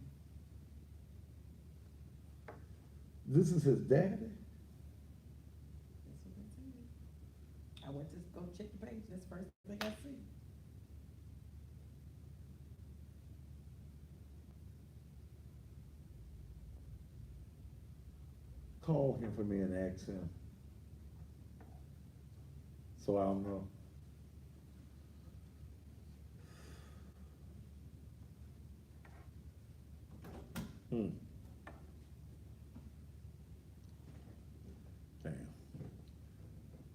This is his daddy? That's what they told me. I went to go check the page, that's the first thing I see. Call him for me and ask him. So I'll know. Hmm. Damn.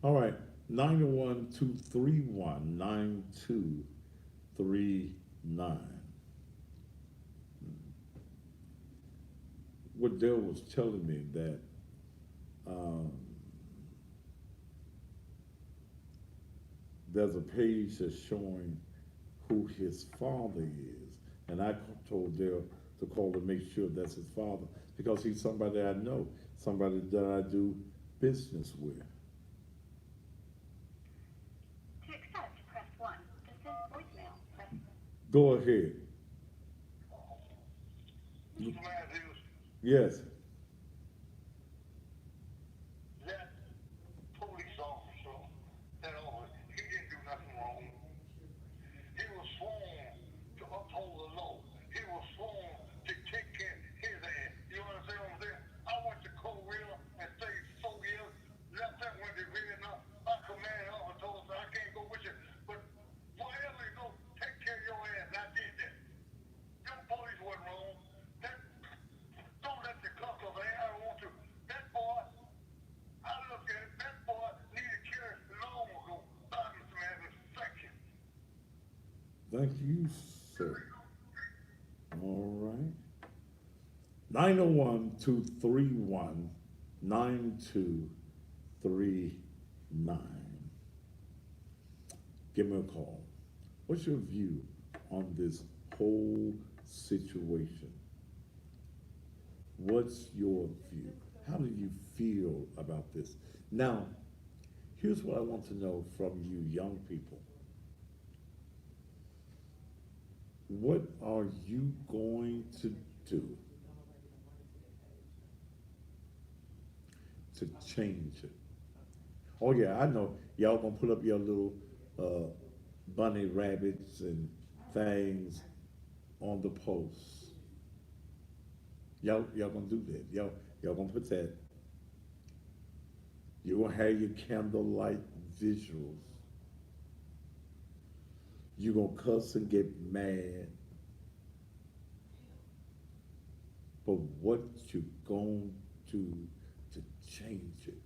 All right, 901-231-9239. What Dale was telling me that there's a page that's showing who his father is, and I told Dale to call to make sure that's his father because he's somebody I know, somebody that I do business with. To accept, press 1. To send voice Go ahead. Mr. Matthews, Yes. that police officer, that officer, he didn't do nothing wrong. He was sworn to uphold the law. He was sworn to take care of his ass. You understand what I'm saying? I went to Korea and stayed 4 years. Left that went to Vietnam. My command officer told us I can't go with you. But wherever you go, take care of your ass. And I did that. Them police wasn't wrong. That, don't let the customer say I don't want to. That boy, I look at it, that boy needed care long ago. Mr. Matthews, thank you. Thank you, sir. All right. 901-231-9239. Give me a call. What's your view on this whole situation? What's your view? How do you feel about this? Now, here's what I want to know from you young people. What are you going to do to change it? Oh yeah, I know y'all gonna put up your little bunny rabbits and things on the posts. Y'all gonna do that. Y'all gonna put that. You're gonna have your candlelight visuals. You're gonna cuss and get mad. But what you gonna do to change it?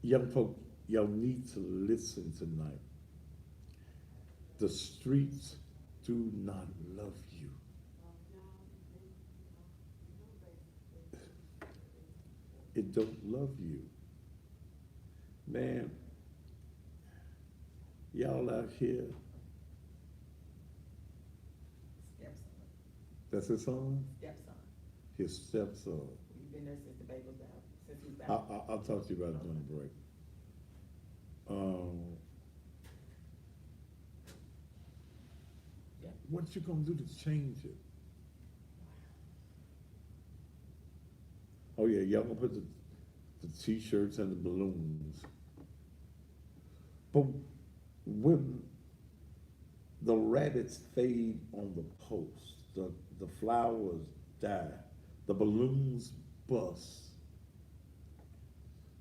Young folk, y'all need to listen tonight. The streets do not love you. It don't love you. Man, y'all out here, Stepson, that's his son? stepson. His stepson. We've been there since the baby was out, since he was out. I'll talk to you about it during the break. Yeah. What you gonna do to change it? Oh yeah, y'all gonna put the t-shirts and the balloons. But when the rabbits fade on the post, the flowers die, the balloons bust,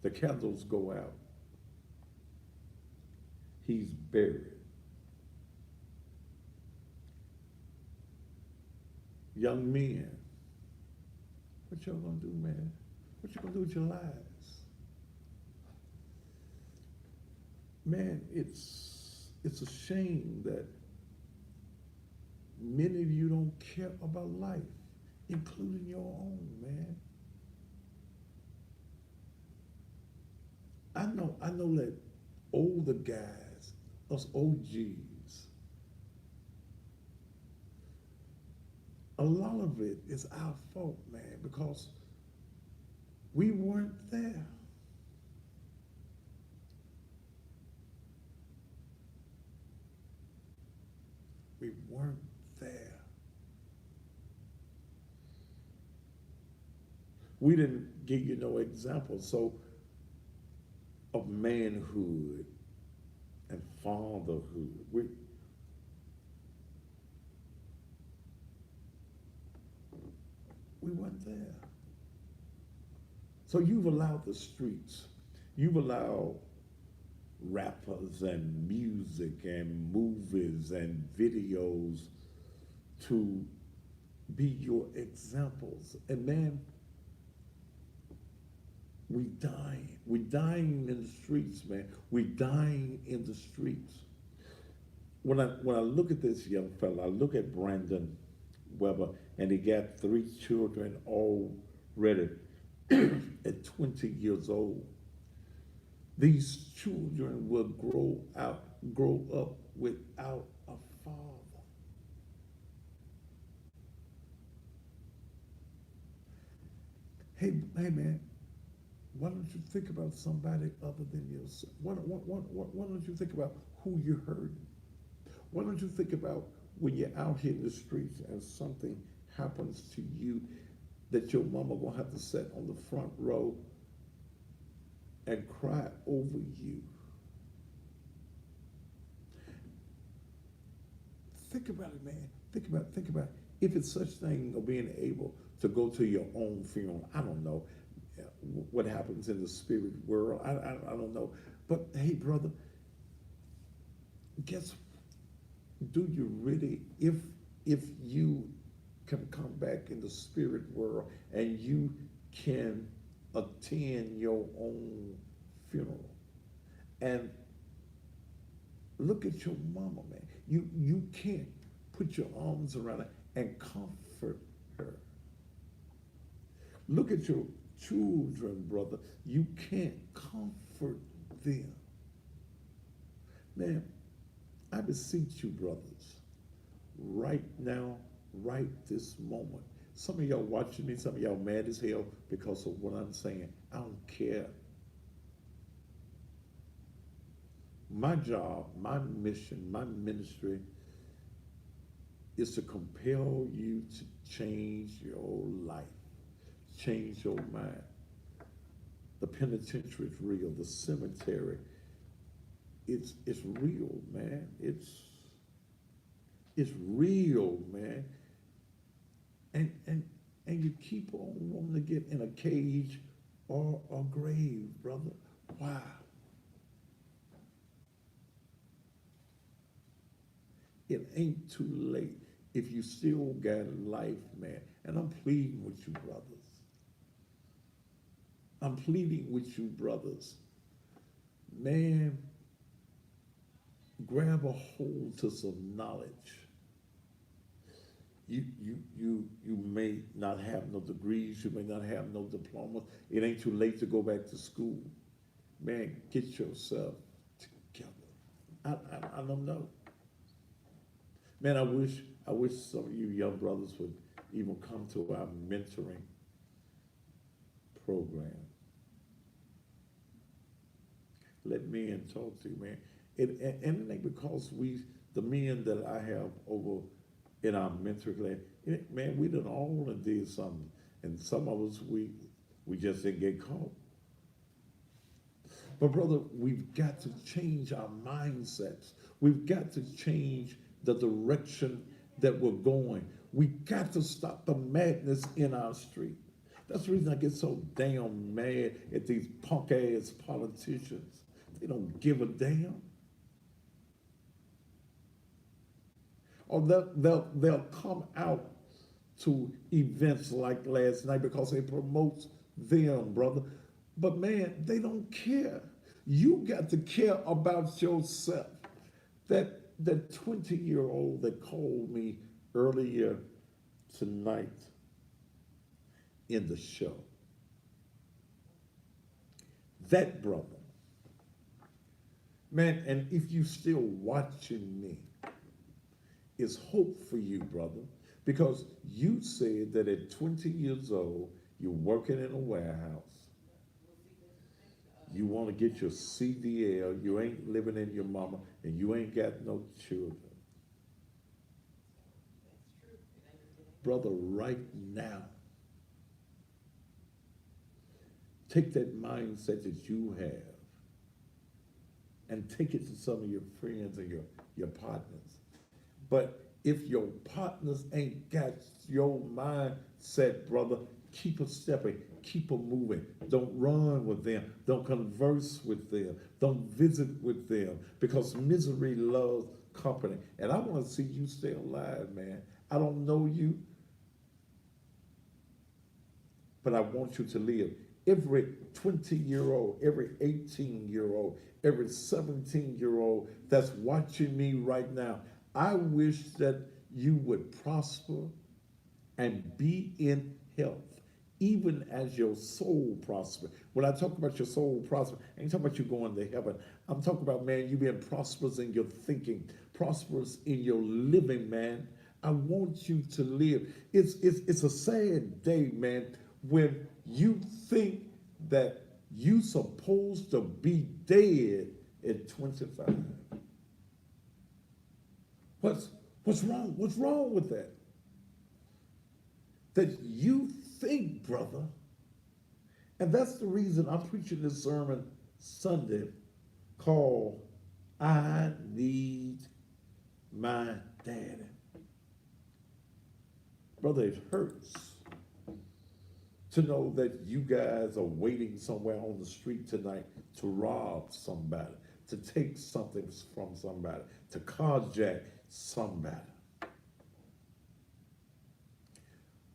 the candles go out, he's buried. Young men, what y'all gonna do, man? What you gonna do with your lives? Man, it's a shame that many of you don't care about life, including your own, man. I know that older guys, us OGs, a lot of it is our fault, man, because we weren't there. We weren't there. We didn't give you no example. So of manhood and fatherhood. We weren't there. So you've allowed the streets, you've allowed rappers and music and movies and videos to be your examples. And man, we dying. We dying in the streets, man. We dying in the streets. When I look at this young fella, I look at Brandon Weber, and he got 3 children already at 20 years old. These children will grow up without a father. Hey man, why don't you think about somebody other than yourself? Why don't you think about who you're hurting? Why don't you think about when you're out here in the streets and something happens to you that your mama gonna have to sit on the front row and cry over you. Think about it, man. Think about it. If it's such thing of being able to go to your own funeral, I don't know what happens in the spirit world. I don't know. But hey, brother, guess, do you really, if you can come back in the spirit world and you can attend your own funeral and look at your mama, man. You can't put your arms around her and comfort her. Look at your children, brother. You can't comfort them. Man, I beseech you, brothers, right now, right this moment. Some of y'all watching me, some of y'all mad as hell because of what I'm saying. I don't care. My job, my mission, my ministry is to compel you to change your life, change your mind. The penitentiary is real. The cemetery, it's real, man. It's real, man. And you keep on wanting to get in a cage or a grave, brother. Why? It ain't too late if you still got life, man. And I'm pleading with you, brothers. I'm pleading with you, brothers. Man, grab a hold to some knowledge. You may not have no degrees, you may not have no diplomas. It ain't too late to go back to school. Man, get yourself together. I don't know. Man, I wish some of you young brothers would even come to our mentoring program. Let men talk to you, man. And it ain't because the men that I have over in our mentor class, man, we done all done did something. And some of us, we just didn't get caught. But brother, we've got to change our mindsets. We've got to change the direction that we're going. We got to stop the madness in our street. That's the reason I get so damn mad at these punk ass politicians. They don't give a damn. Or they'll come out to events like last night because it promotes them, brother. But man, they don't care. You got to care about yourself. That 20-year-old that called me earlier tonight in the show, that brother, man, and if you still watching me, it's hope for you, brother, because you said that at 20 years old, you're working in a warehouse. You want to get your CDL, you ain't living in your mama, and you ain't got no children. Brother, right now, take that mindset that you have and take it to some of your friends and your partners. But if your partners ain't got your mindset, brother, keep a stepping, keep a moving. Don't run with them. Don't converse with them. Don't visit with them, because misery loves company. And I want to see you stay alive, man. I don't know you, but I want you to live. Every 20-year-old, every 18-year-old, every 17-year-old that's watching me right now, I wish that you would prosper and be in health, even as your soul prosper. When I talk about your soul prosper, I ain't talking about you going to heaven. I'm talking about, man, you being prosperous in your thinking, prosperous in your living, man. I want you to live. It's a sad day, man, when you think that you supposed to be dead at 25. What's what's wrong? What's wrong with that? That you think, brother, and that's the reason I'm preaching this sermon Sunday called I Need My Daddy. Brother, it hurts to know that you guys are waiting somewhere on the street tonight to rob somebody, to take something from somebody, to carjack somebody.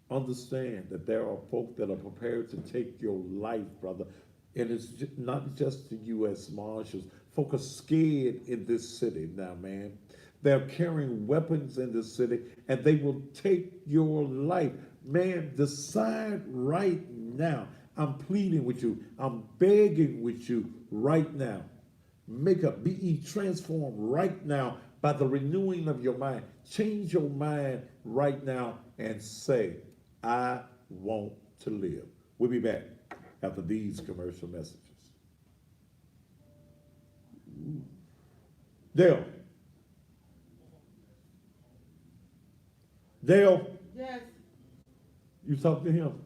Understand that there are folk that are prepared to take your life, brother. And it's not just the U.S. Marshals. Folk are scared in this city now, man. They're carrying weapons in this city, and they will take your life. Man, decide right now. I'm pleading with you. I'm begging with you right now. Make up, be ye transformed right now by the renewing of your mind. Change your mind right now and say, I want to live. We'll be back after these commercial messages. Dale. Dale, Yes, you talk to him.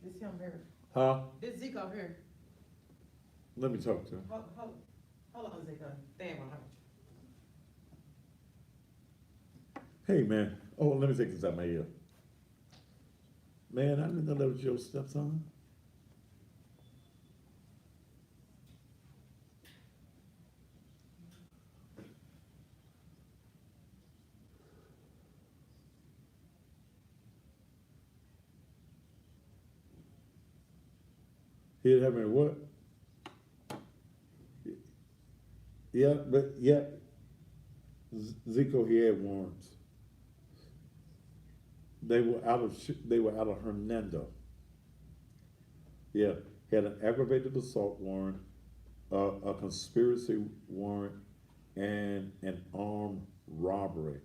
this him here. Huh? This Zico here. Let me talk to him. Hold on, Zico. Damn, I'm Hey, man. Oh, let me take this out of my ear. Man, I didn't know that was your stepson. He had having what? Yeah, but yeah, Zico, he had warrants. They were out of Hernando. Yeah, he had an aggravated assault warrant, a conspiracy warrant, and an armed robbery.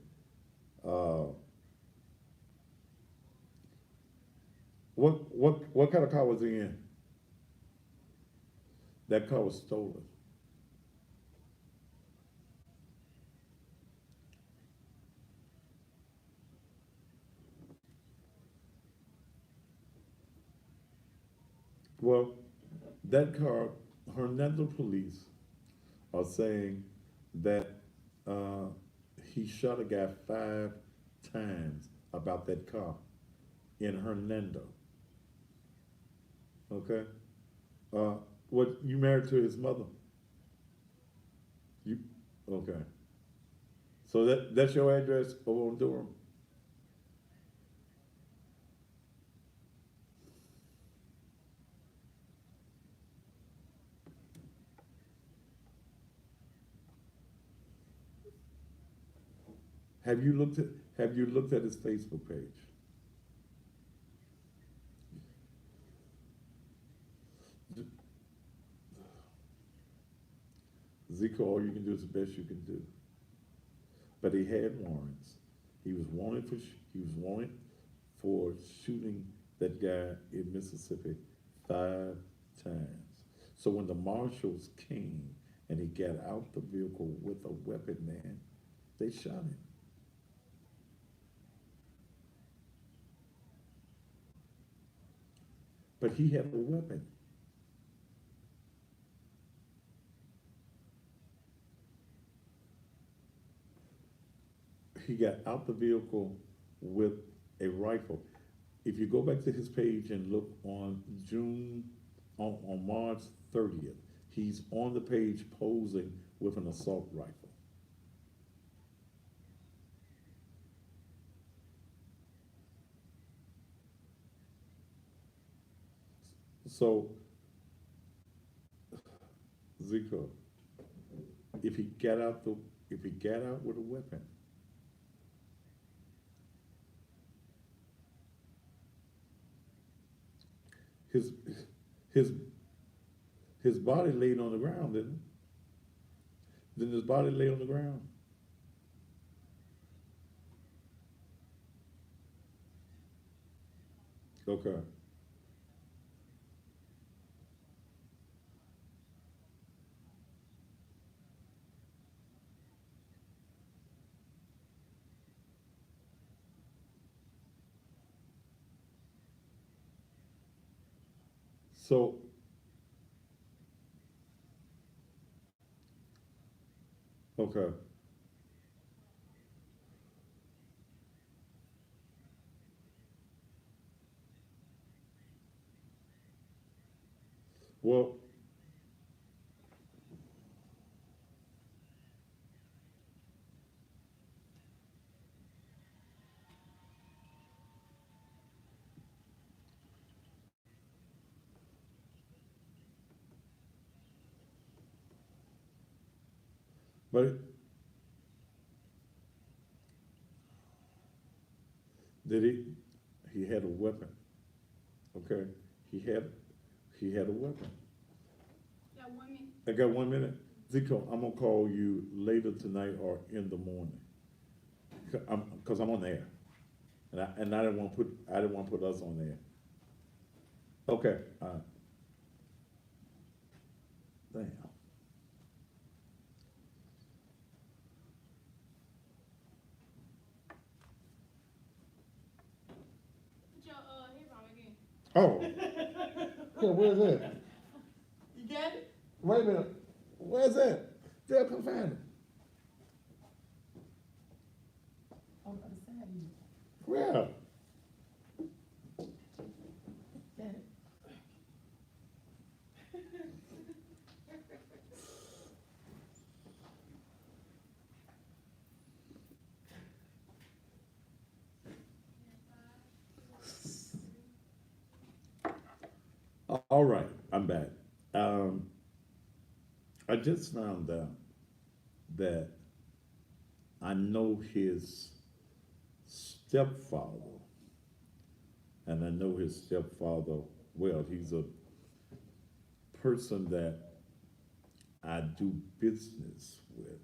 What kind of car was he in? That car was stolen. Well, that car, Hernando police are saying that he shot a guy 5 times about that car in Hernando. Okay? What, you married to his mother? You, okay. So that's your address over on Durham? Have you looked at his Facebook page? Zico, all you can do is the best you can do. But he had warrants. He was wanted for shooting that guy in Mississippi 5 times. So when the marshals came and he got out the vehicle with a weapon, man, they shot him. But he had a weapon. He got out the vehicle with a rifle. If you go back to his page and look on March 30th, he's on the page posing with an assault rifle. So, Zico, if he got out with a weapon, his his his body laid on the ground, didn't it? Didn't his body lay on the ground? Okay. So, okay. Well, but did he had a weapon, okay? He had, he had a weapon. Got 1 minute. I got 1 minute. Zico, I'm gonna call you later tonight or in the morning. Cause I'm on the air. And I didn't want to put us on there. Okay, damn. Put your headphone again. Oh. Yeah, where's that? You got it? Wait a minute. Where's that? They'll come find it. On the other side of you. Where? Got it? All right, I'm back. I just found out that I know his stepfather, and I know his stepfather well. He's a person that I do business with,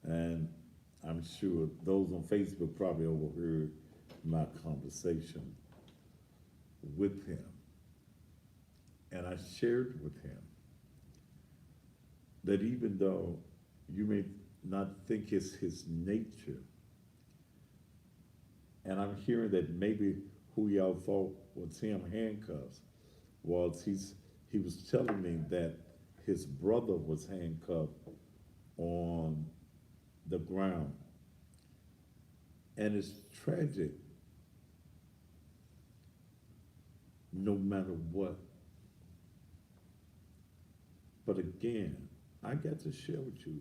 and I'm sure those on Facebook probably overheard my conversation with him. And I shared with him that even though you may not think it's his nature, and I'm hearing that maybe who y'all thought was him handcuffs was he was telling me that his brother was handcuffed on the ground. And it's tragic no matter what. But again, I got to share with you,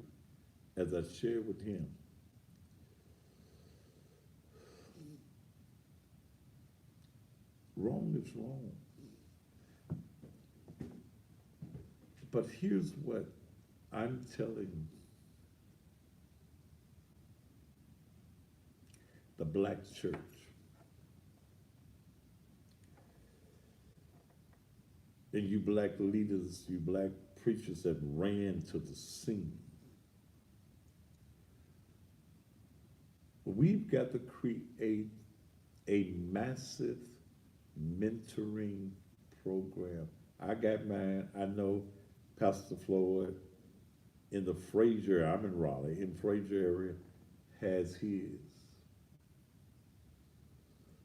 as I shared with him, wrong is wrong. But here's what I'm telling the black church. And you black leaders, you black preachers that ran to the scene. We've got to create a massive mentoring program. I got mine. I know Pastor Floyd in the Fraser, I'm in Raleigh, in Fraser area, has his.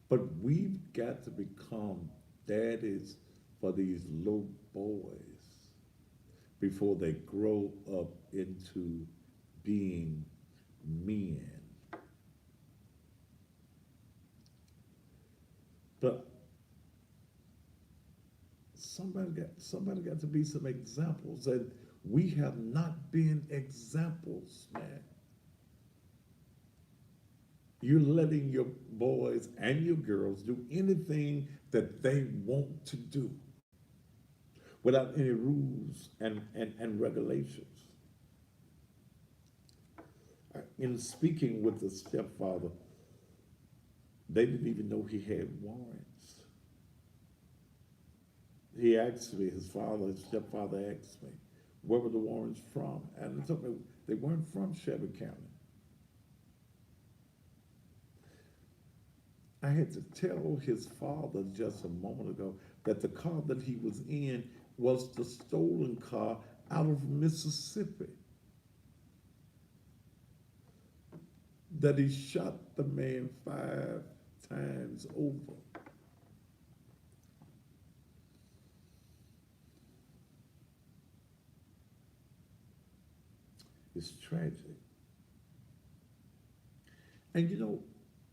But we've got to become daddies for these little boys before they grow up into being men. But somebody got to be some examples, and we have not been examples, man. You're letting your boys and your girls do anything that they want to do without any rules and regulations. In speaking with the stepfather, they didn't even know he had warrants. He asked me, his stepfather asked me, where were the warrants from? And they told me they weren't from Shelby County. I had to tell his father just a moment ago that the car that he was in was the stolen car out of Mississippi. That he shot the man 5 times over. It's tragic. And you know,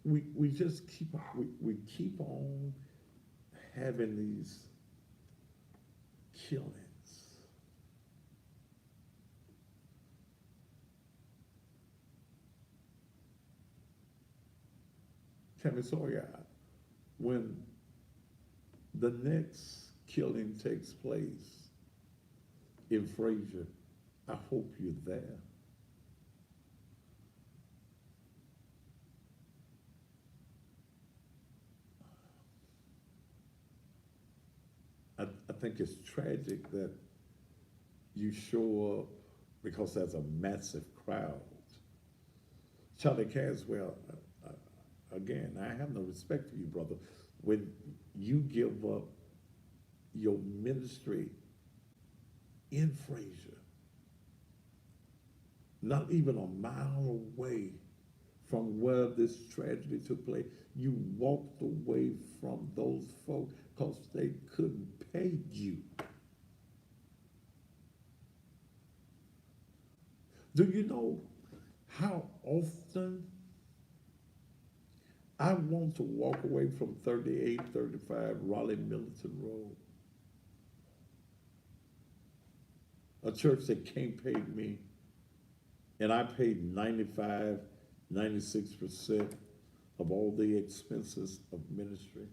we just keep we keep on having these killings. Tammy Sawyer, when the next killing takes place in Fraser, I hope you're there. I think it's tragic that you show up because there's a massive crowd. Charlie Caswell, again, I have no respect for you, brother. When you give up your ministry in Fraser, not even a mile away from where this tragedy took place, you walked away from those folks because they couldn't pay you. Do you know how often I want to walk away from 3835 Raleigh Militant Road? A church that can't pay me, and I paid 95, 96% of all the expenses of ministry.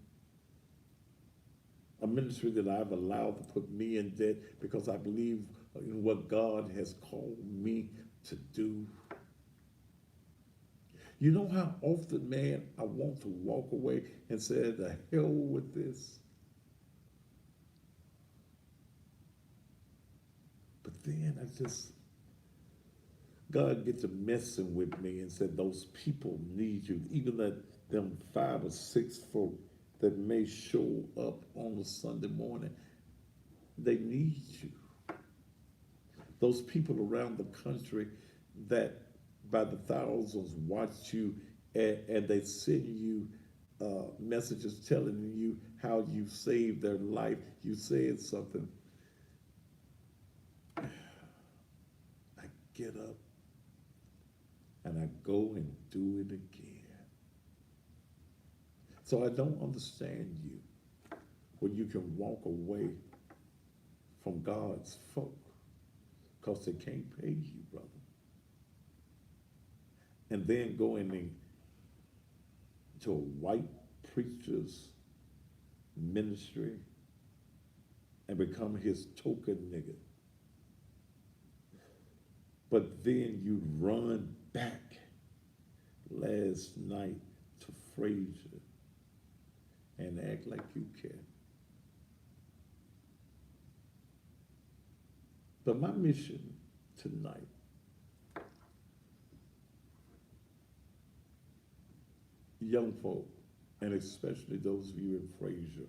A ministry that I've allowed to put me in debt because I believe in what God has called me to do. You know how often, man, I want to walk away and say, the hell with this. But then God gets to messing with me and said, those people need you. Even them 5 or 6 folk that may show up on a Sunday morning, they need you. Those people around the country that by the thousands watch you and they send you messages telling you how you saved their life. You said something. I get up and I go and do it again. So I don't understand you when you can walk away from God's folk because they can't pay you, brother. And then going to a white preacher's ministry and become his token nigga. But then you run back last night to Fraser and act like you care. But my mission tonight young folk, and especially those of you in Fraser,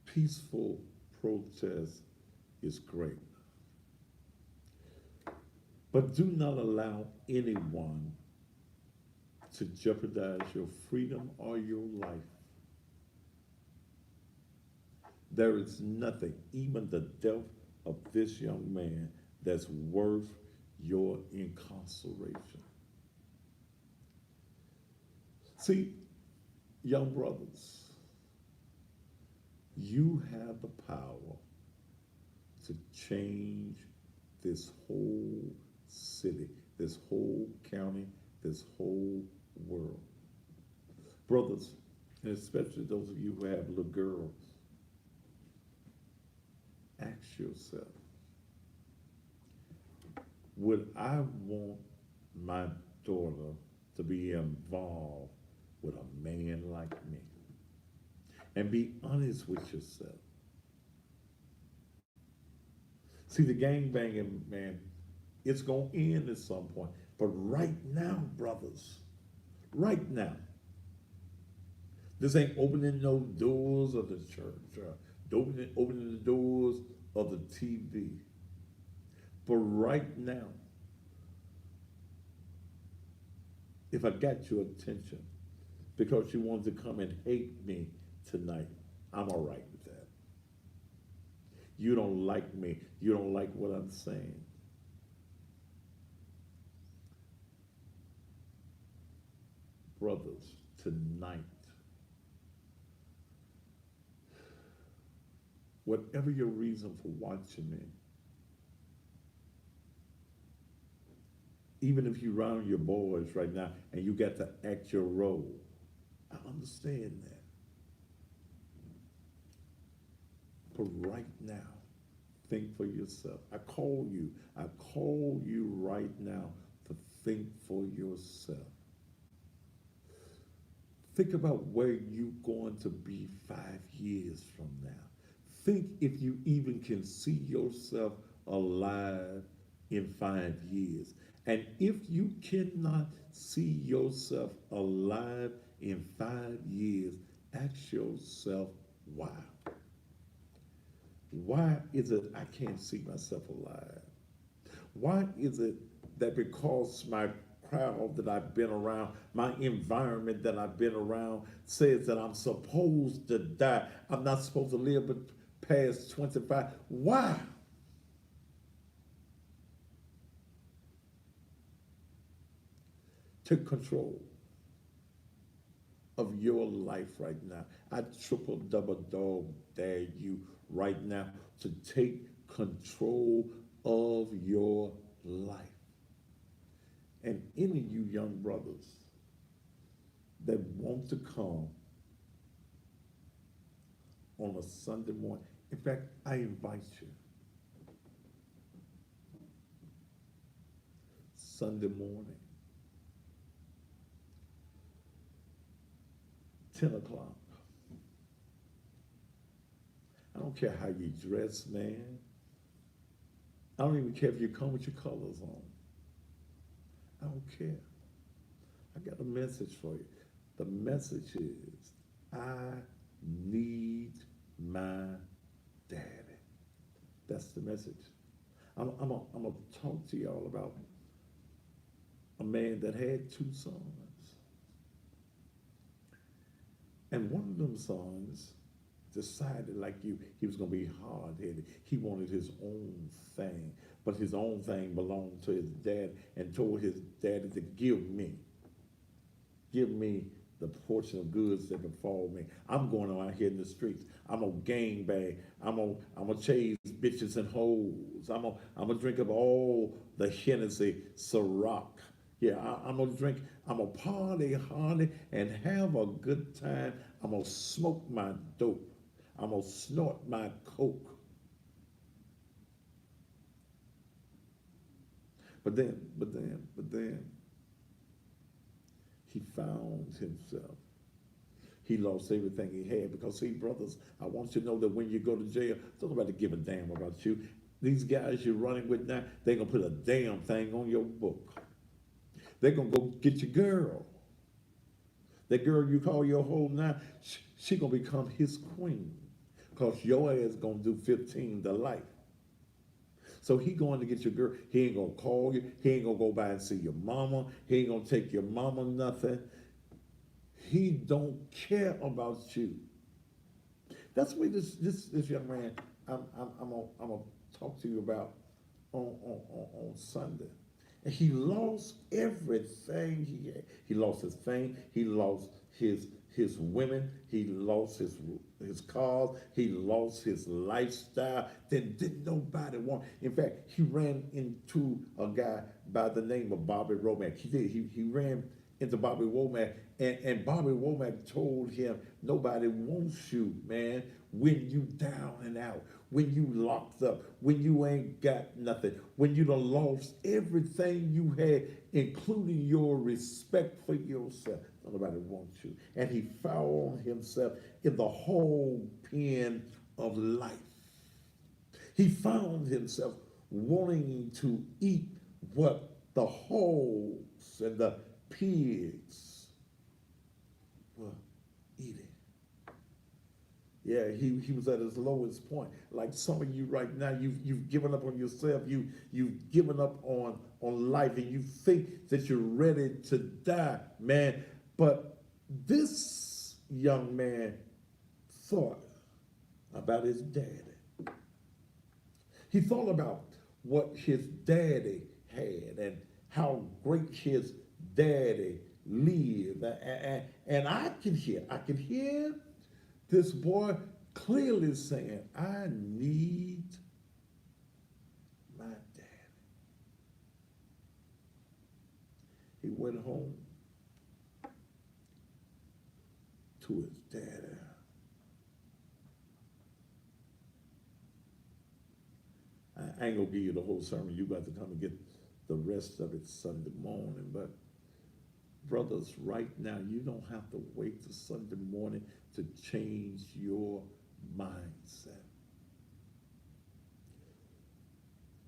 peaceful protest is great. But do not allow anyone to jeopardize your freedom or your life. There is nothing, even the death of this young man, that's worth your incarceration. See, young brothers, you have the power to change this whole city, this whole county, this whole world. Brothers, and especially those of you who have little girls, ask yourself, would I want my daughter to be involved with a man like me? And be honest with yourself. See, the gangbanging, man, it's going to end at some point. But right now, brothers, right now, this ain't opening no doors of the church, opening the doors of the TV. But right now, if I got your attention because you wanted to come and hate me tonight, I'm all right with that. You don't like me. You don't like what I'm saying. Brothers, tonight, whatever your reason for watching me, even if you round your boys right now and you got to act your role, I understand that. But right now, think for yourself. I call you right now to think for yourself. Think about where you're going to be 5 years from now. Think if you even can see yourself alive in 5 years. And if you cannot see yourself alive in 5 years, ask yourself why. Why is it I can't see myself alive? Why is it that because my crowd that I've been around, my environment that I've been around says that I'm supposed to die, I'm not supposed to live but past 25? Why? Take control of your life right now. I triple double dog dare you right now to take control of your life. And any of you young brothers that want to come on a Sunday morning, in fact, I invite you. Sunday morning, 10 o'clock. I don't care how you dress, man. I don't even care if you come with your colors on. I don't care. I got a message for you. The message is, I need my daddy. That's the message. I'm gonna talk to y'all about a man that had 2 sons. And one of them sons decided, like you, he was going to be hard-headed. He wanted his own thing, but his own thing belonged to his dad, and told his daddy to give me the portion of goods that befall me. I'm going out here in the streets. I'm a gangbang. I'm a chase bitches and hoes. I'm a drink up all the Hennessy, Ciroc. Yeah, I'm gonna drink. I'm gonna party hardy and have a good time. I'm gonna smoke my dope. I'm gonna snort my coke. But then, he found himself. He lost everything he had because, see, brothers, I want you to know that when you go to jail, don't nobody give a damn about you. These guys you're running with now, they're gonna put a damn thing on your book. They're gonna go get your girl. That girl you call your hoe now, she gonna become his queen, because your ass gonna do 15 to life. So he going to get your girl. He ain't gonna call you. He ain't gonna go by and see your mama. He ain't gonna take your mama nothing. He don't care about you. That's what this young man I'm gonna talk to you about on Sunday. And he lost everything he had. He lost his fame. He lost his women. He lost his cars. He lost his lifestyle that didn't nobody want. In fact, he ran into a guy by the name of Bobby Womack. He did. He ran into Bobby Womack, and Bobby Womack told him, nobody wants you, man, when you down and out, when you locked up, when you ain't got nothing, when you done lost everything you had, including your respect for yourself. Nobody wants you. And he found himself in the whole pen of life. He found himself wanting to eat what the hogs and the pigs were eating. Yeah, he was at his lowest point. Like some of you right now, you've given up on yourself. You've given up on life, and you think that you're ready to die, man. But this young man thought about his daddy. He thought about what his daddy had and how great his daddy lived. And I could hear this boy clearly saying, I need my daddy. He went home to his daddy. I ain't gonna give you the whole sermon. You got to come and get the rest of it Sunday morning. But brothers, right now, you don't have to wait till Sunday morning to change your mindset.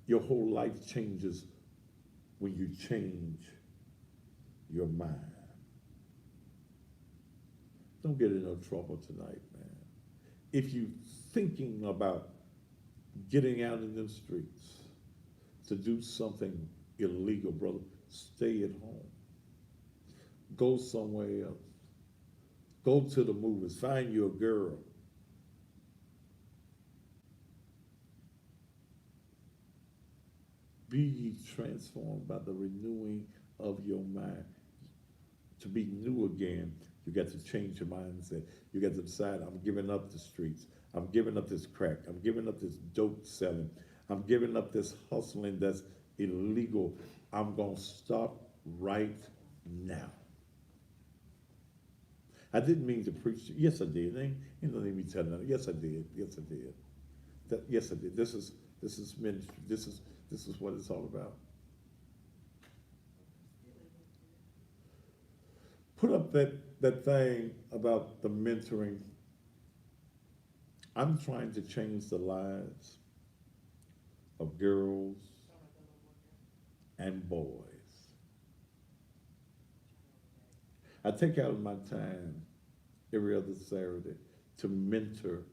Your whole life changes when you change your mind. Don't get in no trouble tonight, man. If you thinking about getting out in the streets to do something illegal, brother, stay at home. Go somewhere else. Go to the movies. Find you a girl. Be ye transformed by the renewing of your mind. To be new again, you got to change your mindset. You got to decide, I'm giving up the streets. I'm giving up this crack. I'm giving up this dope selling. I'm giving up this hustling that's illegal. I'm going to stop right now. I didn't mean to preach. Yes, I did. You don't need me telling that. Yes, I did. Yes, I did. Yes, I did. This is ministry. This is what it's all about. Put up that thing about the mentoring. I'm trying to change the lives of girls and boys. I take out my time every other Saturday to mentor.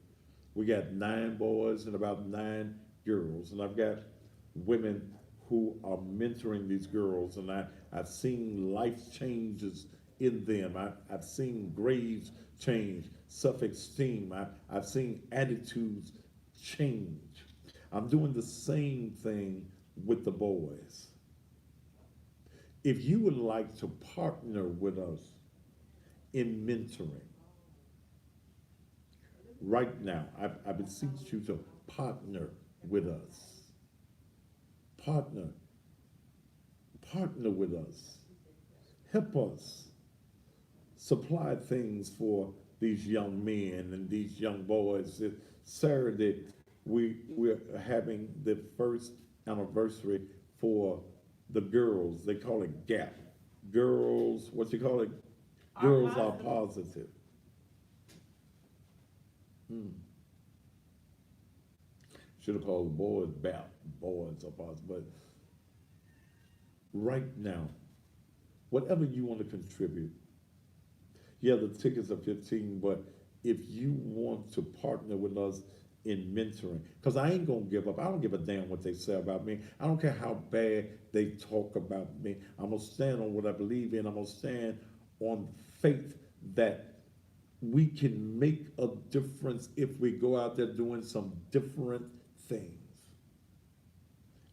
We got 9 boys and about 9 girls, and I've got women who are mentoring these girls, and I've seen life changes in them. I've seen grades change, self-esteem. I've seen attitudes change. I'm doing the same thing with the boys. If you would like to partner with us in mentoring, right now, I beseech you to partner with us. Partner with us. Help us supply things for these young men and these young boys. Saturday, we're having the first anniversary for the girls. They call it GAP. Girls, what you call it? Girls are positive. Should have called the boys BAP. Boys are positive. But right now, whatever you want to contribute, yeah, the tickets are $15, but if you want to partner with us in mentoring, because I ain't going to give up. I don't give a damn what they say about me. I don't care how bad they talk about me. I'm going to stand on what I believe in. I'm going to stand on faith that we can make a difference if we go out there doing some different things.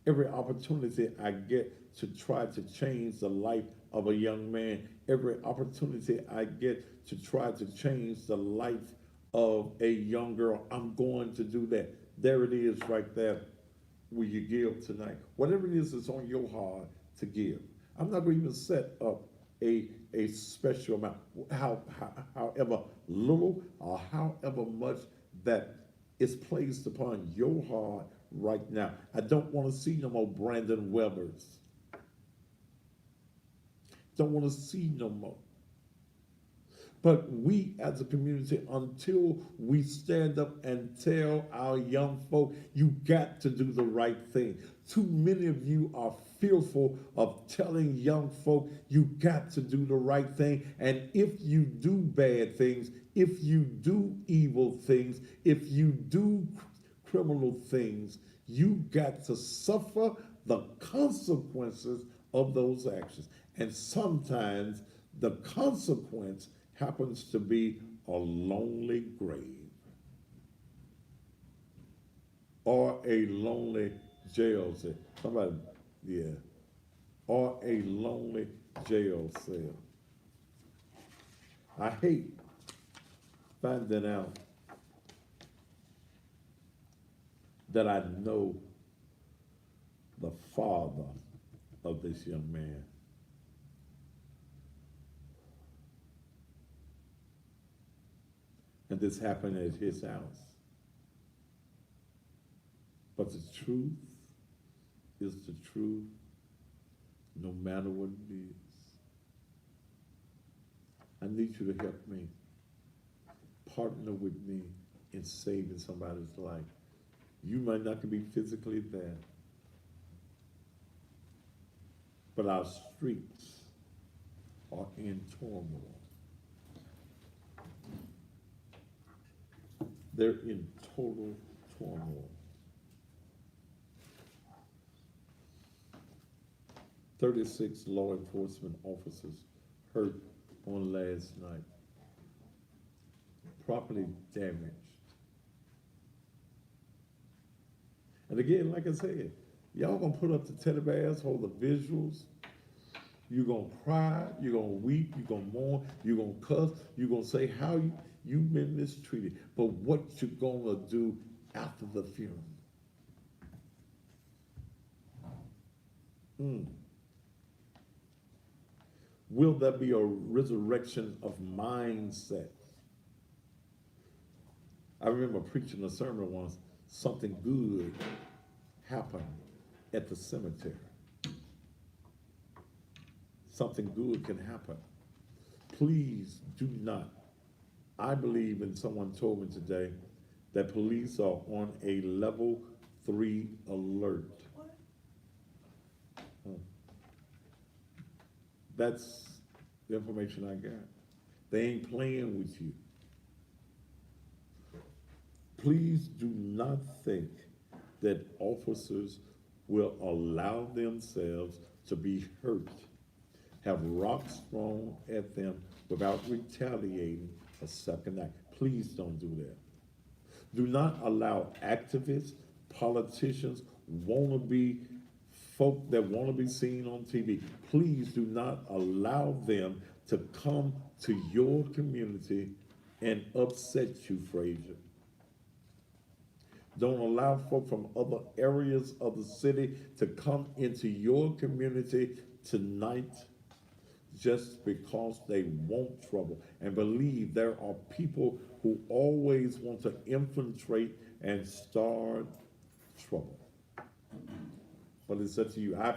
Every opportunity I get to try to change the life of a young man, every opportunity I get to try to change the life of a young girl, I'm going to do that. There it is right there. Will you give tonight? Whatever it is that's on your heart to give. I'm not going to even set up a special amount, however little or however much that is placed upon your heart right now. I don't want to see no more Brandon Webbers. Don't want to see no more. But we as a community, until we stand up and tell our young folk, you got to do the right thing. Too many of you are fearful of telling young folk, you got to do the right thing. And if you do bad things, if you do evil things, if you do criminal things, you got to suffer the consequences of those actions. And sometimes the consequence happens to be a lonely grave. or a lonely jail cell. Somebody, yeah. Or a lonely jail cell. I hate finding out that I know the father of this young man. And this happened at his house. But the truth is the truth, no matter what it is. I need you to help me. Partner with me in saving somebody's life. You might not be physically there, but our streets are in turmoil. They're in total turmoil. 36 law enforcement officers hurt on last night. Property damaged. And again, like I said, y'all gonna put up the teddy bears, hold the visuals. You're gonna cry, you're gonna weep, you're gonna mourn, you're gonna cuss, you're gonna say how you've been mistreated. But what you gonna do after the funeral? Will there be a resurrection of mindset? I remember preaching a sermon once, something good happened at the cemetery. Something good can happen. Please do not. I believe, and someone told me today, that police are on a level 3 alert. That's the information I got. They ain't playing with you. Please do not think that officers will allow themselves to be hurt, have rocks thrown at them without retaliating a second act. Please don't do that. Do not allow activists, politicians, wannabe folk that want to be seen on TV. Please do not allow them to come to your community and upset you, Frazier. Don't allow folk from other areas of the city to come into your community tonight just because they want trouble. And believe there are people who always want to infiltrate and start trouble. But it's up to you. I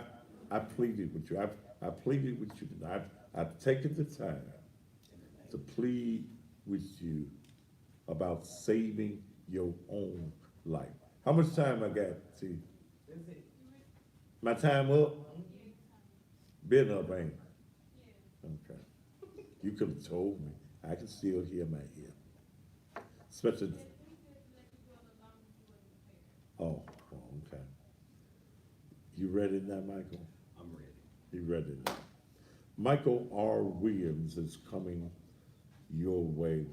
pleaded with you. I pleaded with you tonight. I've taken the time to plead with you about saving your own life. How much time I got, T? That's it. My time up? Been up, ain't it? Okay. You could have told me. I can still hear my ear. Especially. Oh, okay. You ready now, Michael? I'm ready. You ready now? Michael R. Williams is coming your way.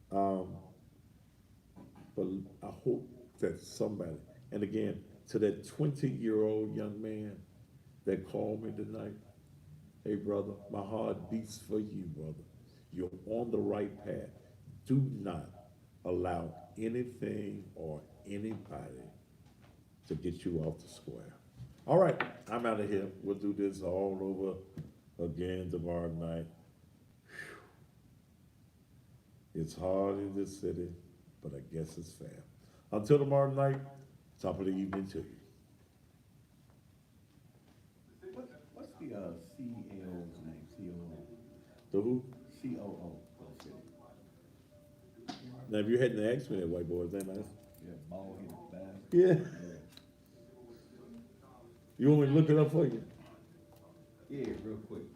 But I hope that somebody, and again, to that 20-year-old young man that called me tonight, hey, brother, my heart beats for you, brother. You're on the right path. Do not allow anything or anybody to get you off the square. All right, I'm out of here. We'll do this all over again tomorrow night. Whew. It's hard in this city, but I guess it's fair. Until tomorrow night, top of the evening to you. What's the CEO's name? COO? The who? COO for the city. Now, if you hadn't asked me that, white boy's name, Yeah, ball headed bastard. yeah. You want me to look it up for you? Yeah, real quick.